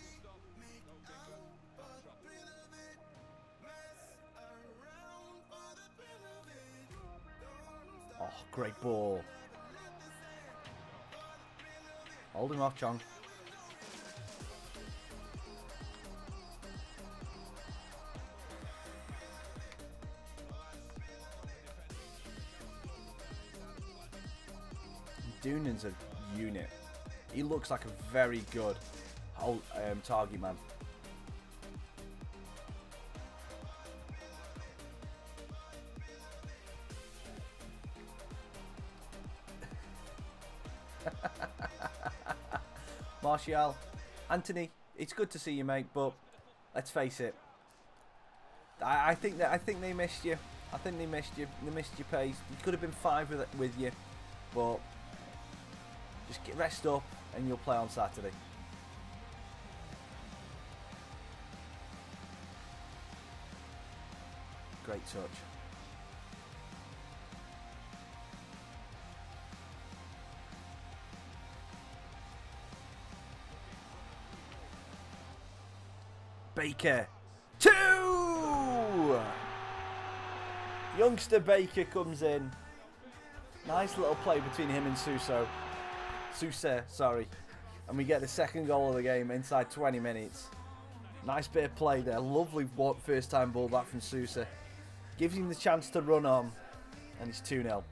Oh, great ball. Hold him off, Chong. Doonan's a unit. He looks like a very good target man. Martial, Anthony, it's good to see you, mate. But let's face it, I think they missed you. I think they missed you. They missed your pace. You could have been 5 with you, but just rest up and you'll play on Saturday. Great touch. Baker. 2! Youngster Baker comes in. Nice little play between him and Sousa, sorry. And we get the second goal of the game inside 20 minutes. Nice bit of play there. Lovely first time ball back from Sousa. Gives him the chance to run on. And it's 2-0.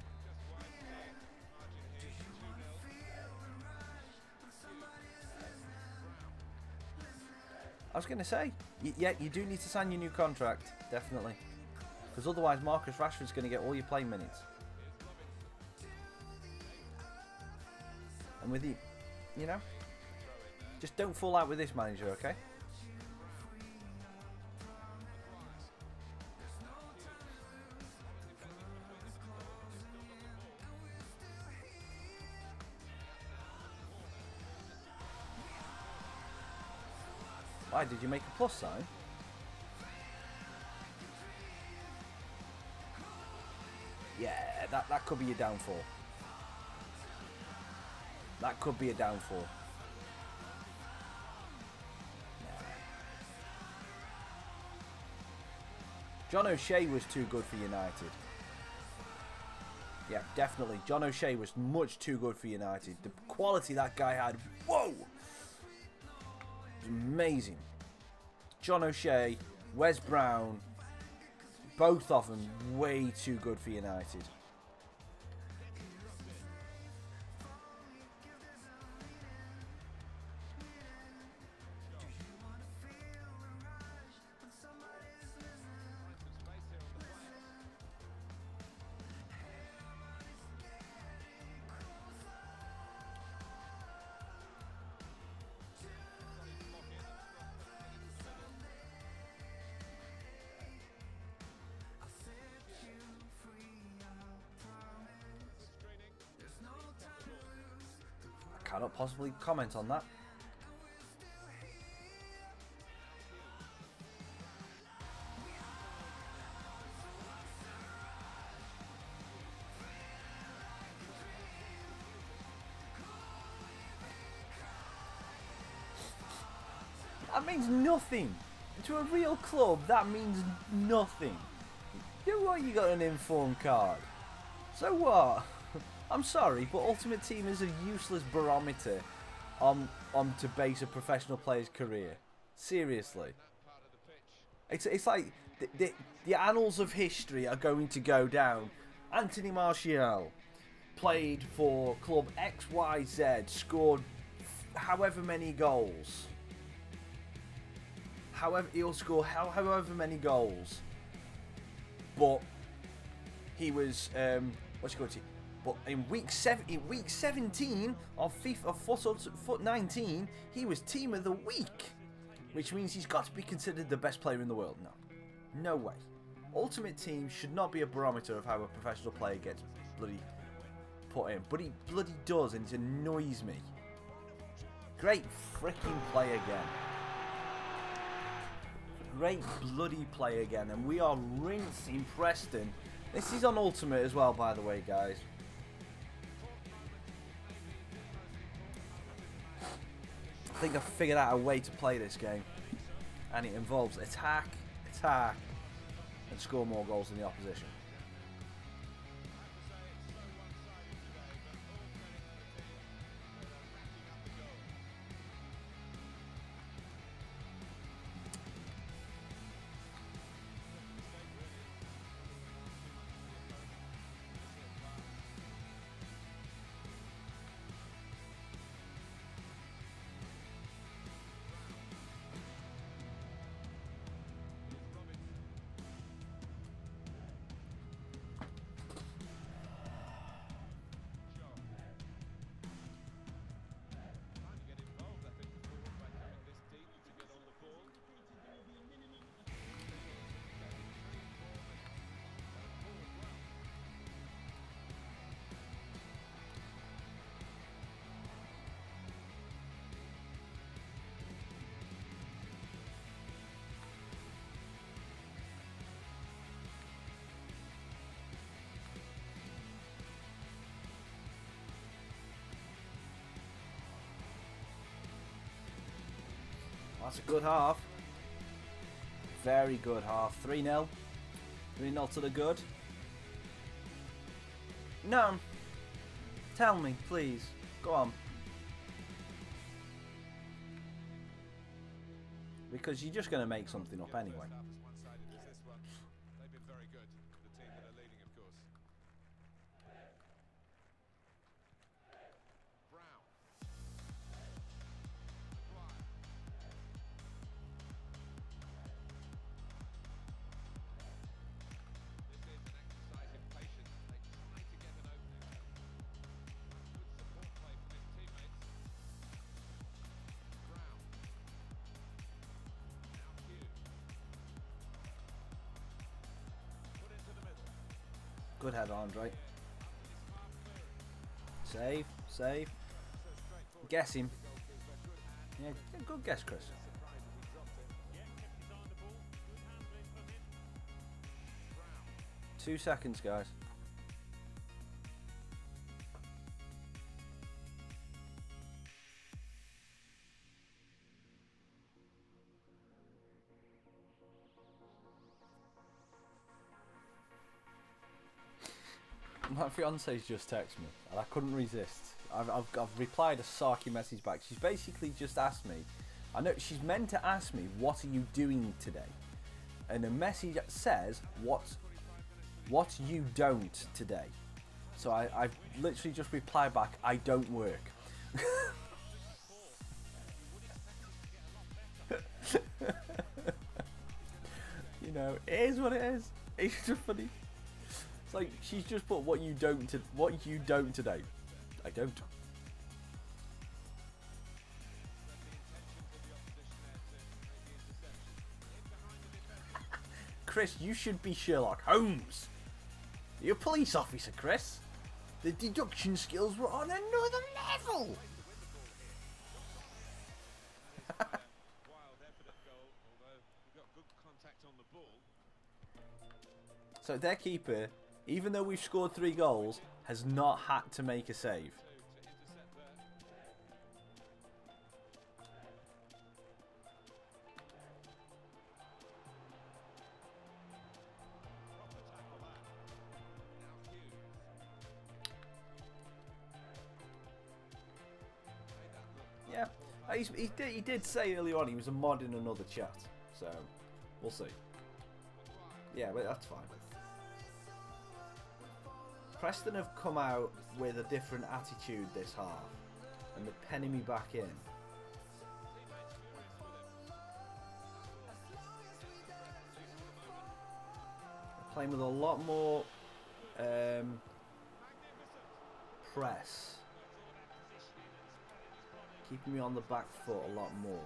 I was going to say, yeah, you do need to sign your new contract. Definitely. Because otherwise Marcus Rashford's going to get all your playing minutes. And with you know, just don't fall out with this manager, okay? Why, did you make a plus sign? Yeah, that could be your downfall. That could be a downfall. Nah. John O'Shea was too good for United. Yeah, definitely. John O'Shea was much too good for United. The quality that guy had, whoa! It was amazing. John O'Shea, Wes Brown, both of them way too good for United. cannot possibly comment on that. That means nothing. To a real club, that means nothing. You know what? You got an informed card. So what? I'm sorry, but Ultimate Team is a useless barometer on to base a professional player's career. Seriously. It's like the annals of history are going to go down. Anthony Martial played for club XYZ, scored however many goals. However, he'll score however many goals. But he was what's he going to? But in week 17 of FIFA Foot 19, he was Team of the Week, which means he's got to be considered the best player in the world. No way. Ultimate Team should not be a barometer of how a professional player gets bloody put in, but he bloody does, and it annoys me. Great freaking play again. Great bloody play again, and we are rinsing Preston. This is on Ultimate as well, by the way, guys. I think I've figured out a way to play this game, and it involves attack, and score more goals than the opposition. That's a good half. Very good half. 3-0. 3-0 to the good. No. Tell me, please. Go on. Because you're just going to make something up anyway. Good head, Andre. Save, save. Guess him. Yeah, good guess, Chris. Two seconds, guys. My fiance's just texted me, and I couldn't resist. I've replied a sarky message back. She's basically just asked me. I know she's meant to ask me, "What are you doing today?" And the message says, "What you don't today." So I've literally just replied back, "I don't work." You know, it is what it is. It's just funny. It's like she's just put what you don't today. I don't. Chris, you should be Sherlock Holmes. You're a police officer, Chris. The deduction skills were on another level. So their keeper, even though we've scored 3 goals, has not had to make a save. Yeah, he did say earlier on he was a mod in another chat, so we'll see. Yeah, but that's fine. Preston have come out with a different attitude this half, and they're penning me back in. They're playing with a lot more press. Keeping me on the back foot a lot more.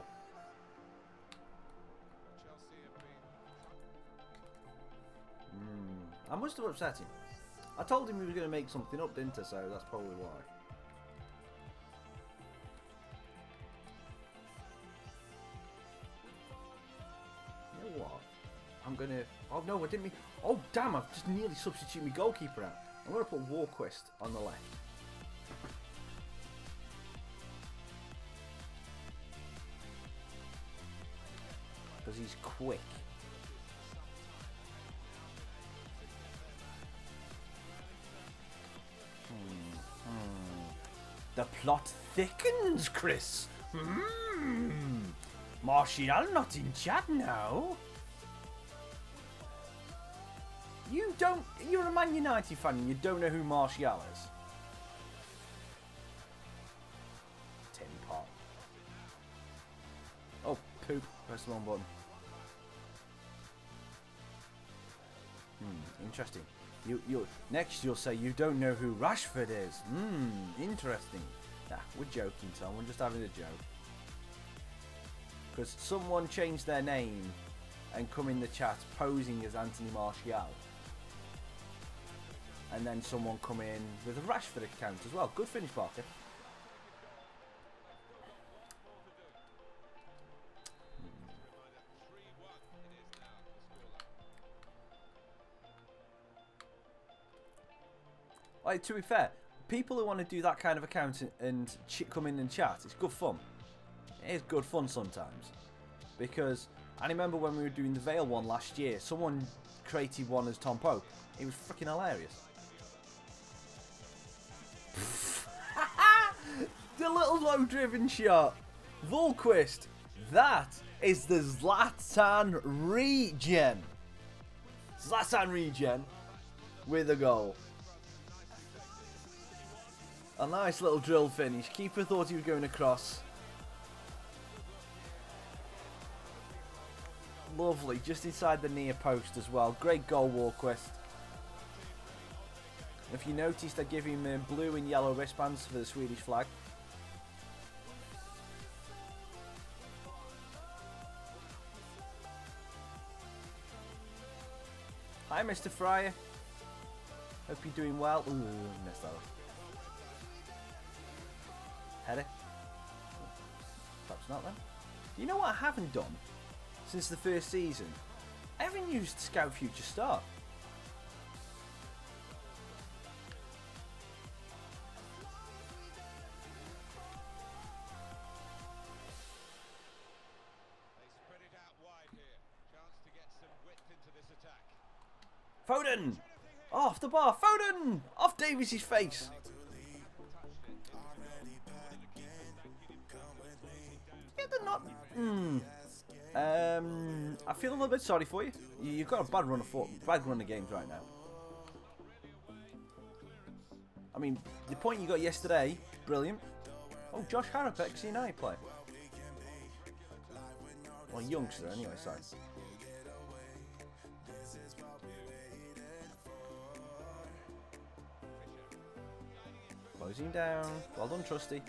I must have upset him. I told him he was going to make something up, didn't I? So that's probably why. You know what? I'm going to... Oh, no, I didn't mean... Oh, damn, I've just nearly substituted my goalkeeper out. I'm going to put Warquist on the left. Because he's quick. The plot thickens, Chris. Martial not in chat now. You're a Man United fan and you don't know who Martial is. Tin pot. Oh, poop. Press the wrong button. Interesting. Next you'll say you don't know who Rashford is. Interesting. Nah, we're joking, Tom. We're just having a joke. Because someone changed their name and come in the chat posing as Anthony Martial. And then someone come in with a Rashford account as well. Good finish, Parker. Like, to be fair, people who want to do that kind of account and come in and chat, it's good fun. It is good fun sometimes. Because I remember when we were doing the Vale one last year, someone created one as Tom Pope. It was freaking hilarious. The little low-driven shot. Volquist. That is the Zlatan regen. Zlatan regen with a goal. A nice little drill finish. Keeper thought he was going across. Lovely. Just inside the near post as well. Great goal, Warquist. If you noticed, I give him blue and yellow wristbands for the Swedish flag. Hi, Mr. Fryer. Hope you're doing well. Ooh, missed that one. Header. Perhaps not then. You know what I haven't done since the first season? I haven't used Scout Future Start. Foden! Off the bar! Foden! Off Davies' face! Yeah, they're not... I feel a little bit sorry for you. You've got a bad run of games right now. I mean, the point you got yesterday, brilliant. Oh, Josh Harrop, ex-United player. Well, youngster anyway, sorry. Closing down. Well done, Trusty.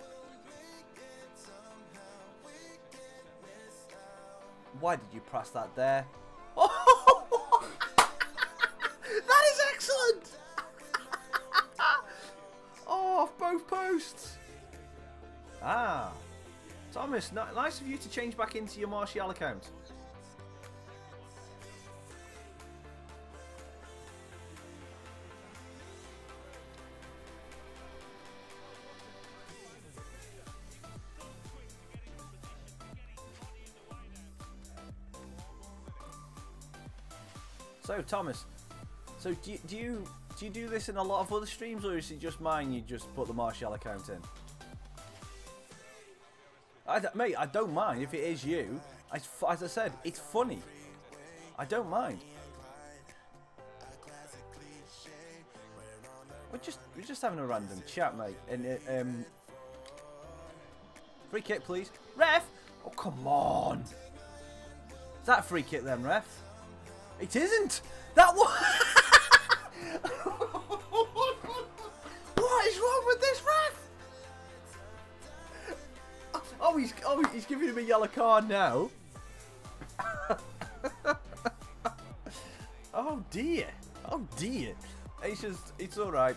Why did you press that there? Oh, that is excellent! Oh, off both posts. Ah, Thomas, nice of you to change back into your Martial account. So Thomas, so do you do this in a lot of other streams, or is it just mine? You just put the Martial account in. Mate, I don't mind if it is you. As I said, it's funny. I don't mind. We're just having a random chat, mate. And free kick, please, ref. Oh, come on. Is that a free kick then, ref? It isn't. That one. What is wrong with this ref? Oh, he's giving him a yellow card now. Oh dear. Oh dear. It's all right.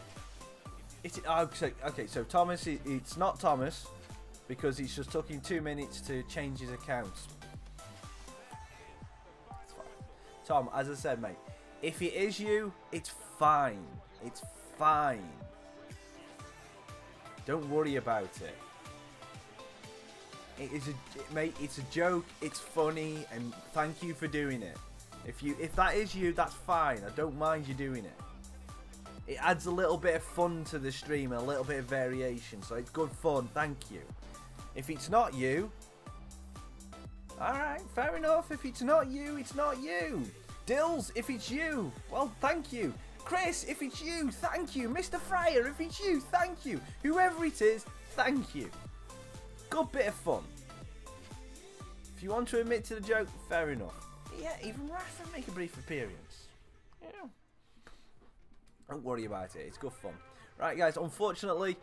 Okay. So Thomas, it's not Thomas because he's just took him 2 minutes to change his accounts. It's fine. Tom, as I said, mate, if it is you, it's fine. It's fine. Don't worry about it. Mate, it's a joke. It's funny, and thank you for doing it. If that is you, that's fine. I don't mind you doing it. It adds a little bit of fun to the stream and a little bit of variation, so it's good fun. Thank you. If it's not you, alright, fair enough. If it's not you, it's not you. Dills, if it's you, well, thank you. Chris, if it's you, thank you. Mr. Fryer, if it's you, thank you. Whoever it is, thank you. Good bit of fun. If you want to admit to the joke, fair enough. Yeah, even Rafa make a brief appearance. Yeah. Don't worry about it. It's good fun. Right, guys. Unfortunately,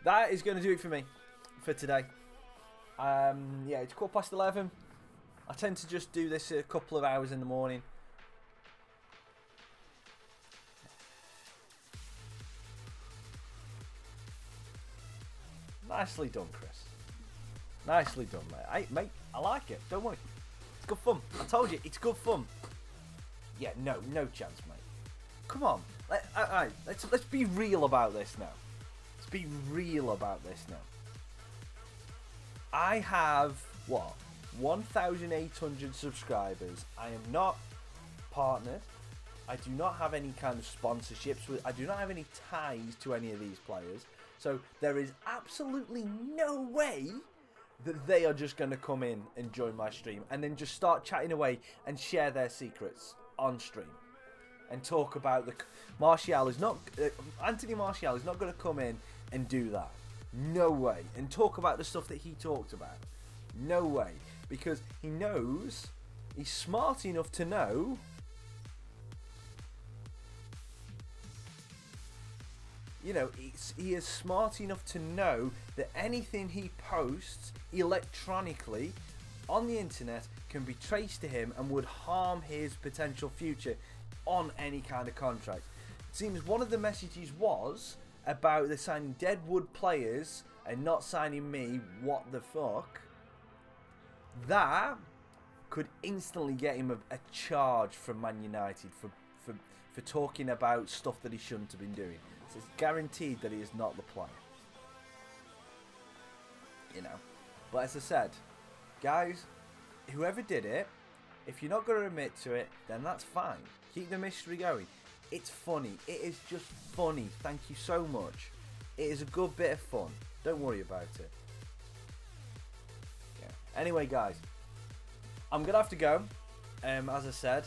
that is going to do it for me for today. Yeah, it's 11:15. I tend to just do this a couple of hours in the morning. Nicely done, Chris. Nicely done, mate. Mate, I like it. Don't worry. It's good fun. I told you, it's good fun. Yeah, no chance, mate. Come on. Alright, let's be real about this now. Let's be real about this now. I have, what, 1,800 subscribers. I am not partnered. I do not have any kind of sponsorships. I do not have any ties to any of these players. So there is absolutely no way that they are just going to come in and join my stream and then just start chatting away and share their secrets on stream and talk about the Anthony Martial is not going to come in and do that. No way. And talk about the stuff that he talked about. No way. Because he knows, he's smart enough to know, you know, he is smart enough to know that anything he posts electronically on the internet can be traced to him and would harm his potential future on any kind of contract. It seems one of the messages was about the signing Deadwood players and not signing me. What the fuck? That could instantly get him a charge from Man United for talking about stuff that he shouldn't have been doing. So it's guaranteed that he is not the player. You know. But as I said, guys, whoever did it, if you're not going to admit to it, then that's fine. Keep the mystery going. It's funny. It is just funny. Thank you so much. It is a good bit of fun. Don't worry about it. Yeah. Anyway, guys, I'm going to have to go. As I said,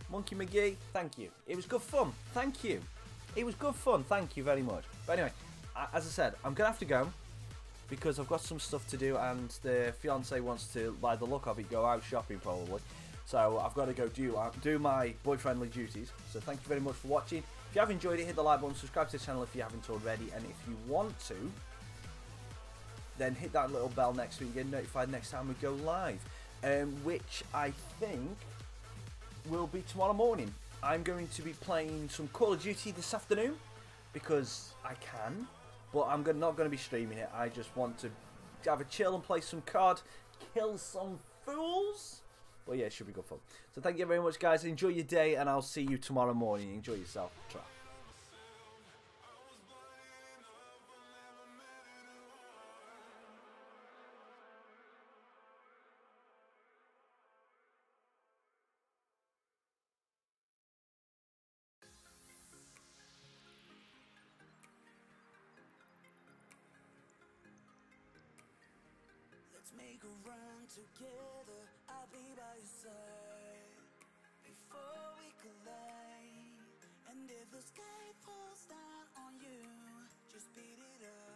Monkey McGee, thank you. It was good fun. Thank you. It was good fun. Thank you very much. But anyway, as I said, I'm going to have to go because I've got some stuff to do and the fiance wants to, by the look of it, go out shopping probably. So I've got to go do my boyfriendly duties. So thank you very much for watching. If you have enjoyed it, hit the like button, subscribe to the channel if you haven't already. And if you want to, then hit that little bell next week and get notified next time we go live. Which I think will be tomorrow morning. I'm going to be playing some Call of Duty this afternoon because I can, but I'm not going to be streaming it. I just want to have a chill and play some COD, kill some fools. Well, yeah, it should be good fun. So thank you very much, guys. Enjoy your day, and I'll see you tomorrow morning. Enjoy yourself. Try. Let's make a run together, I'll be by your side before we collide. And if the sky falls down on you, just beat it up.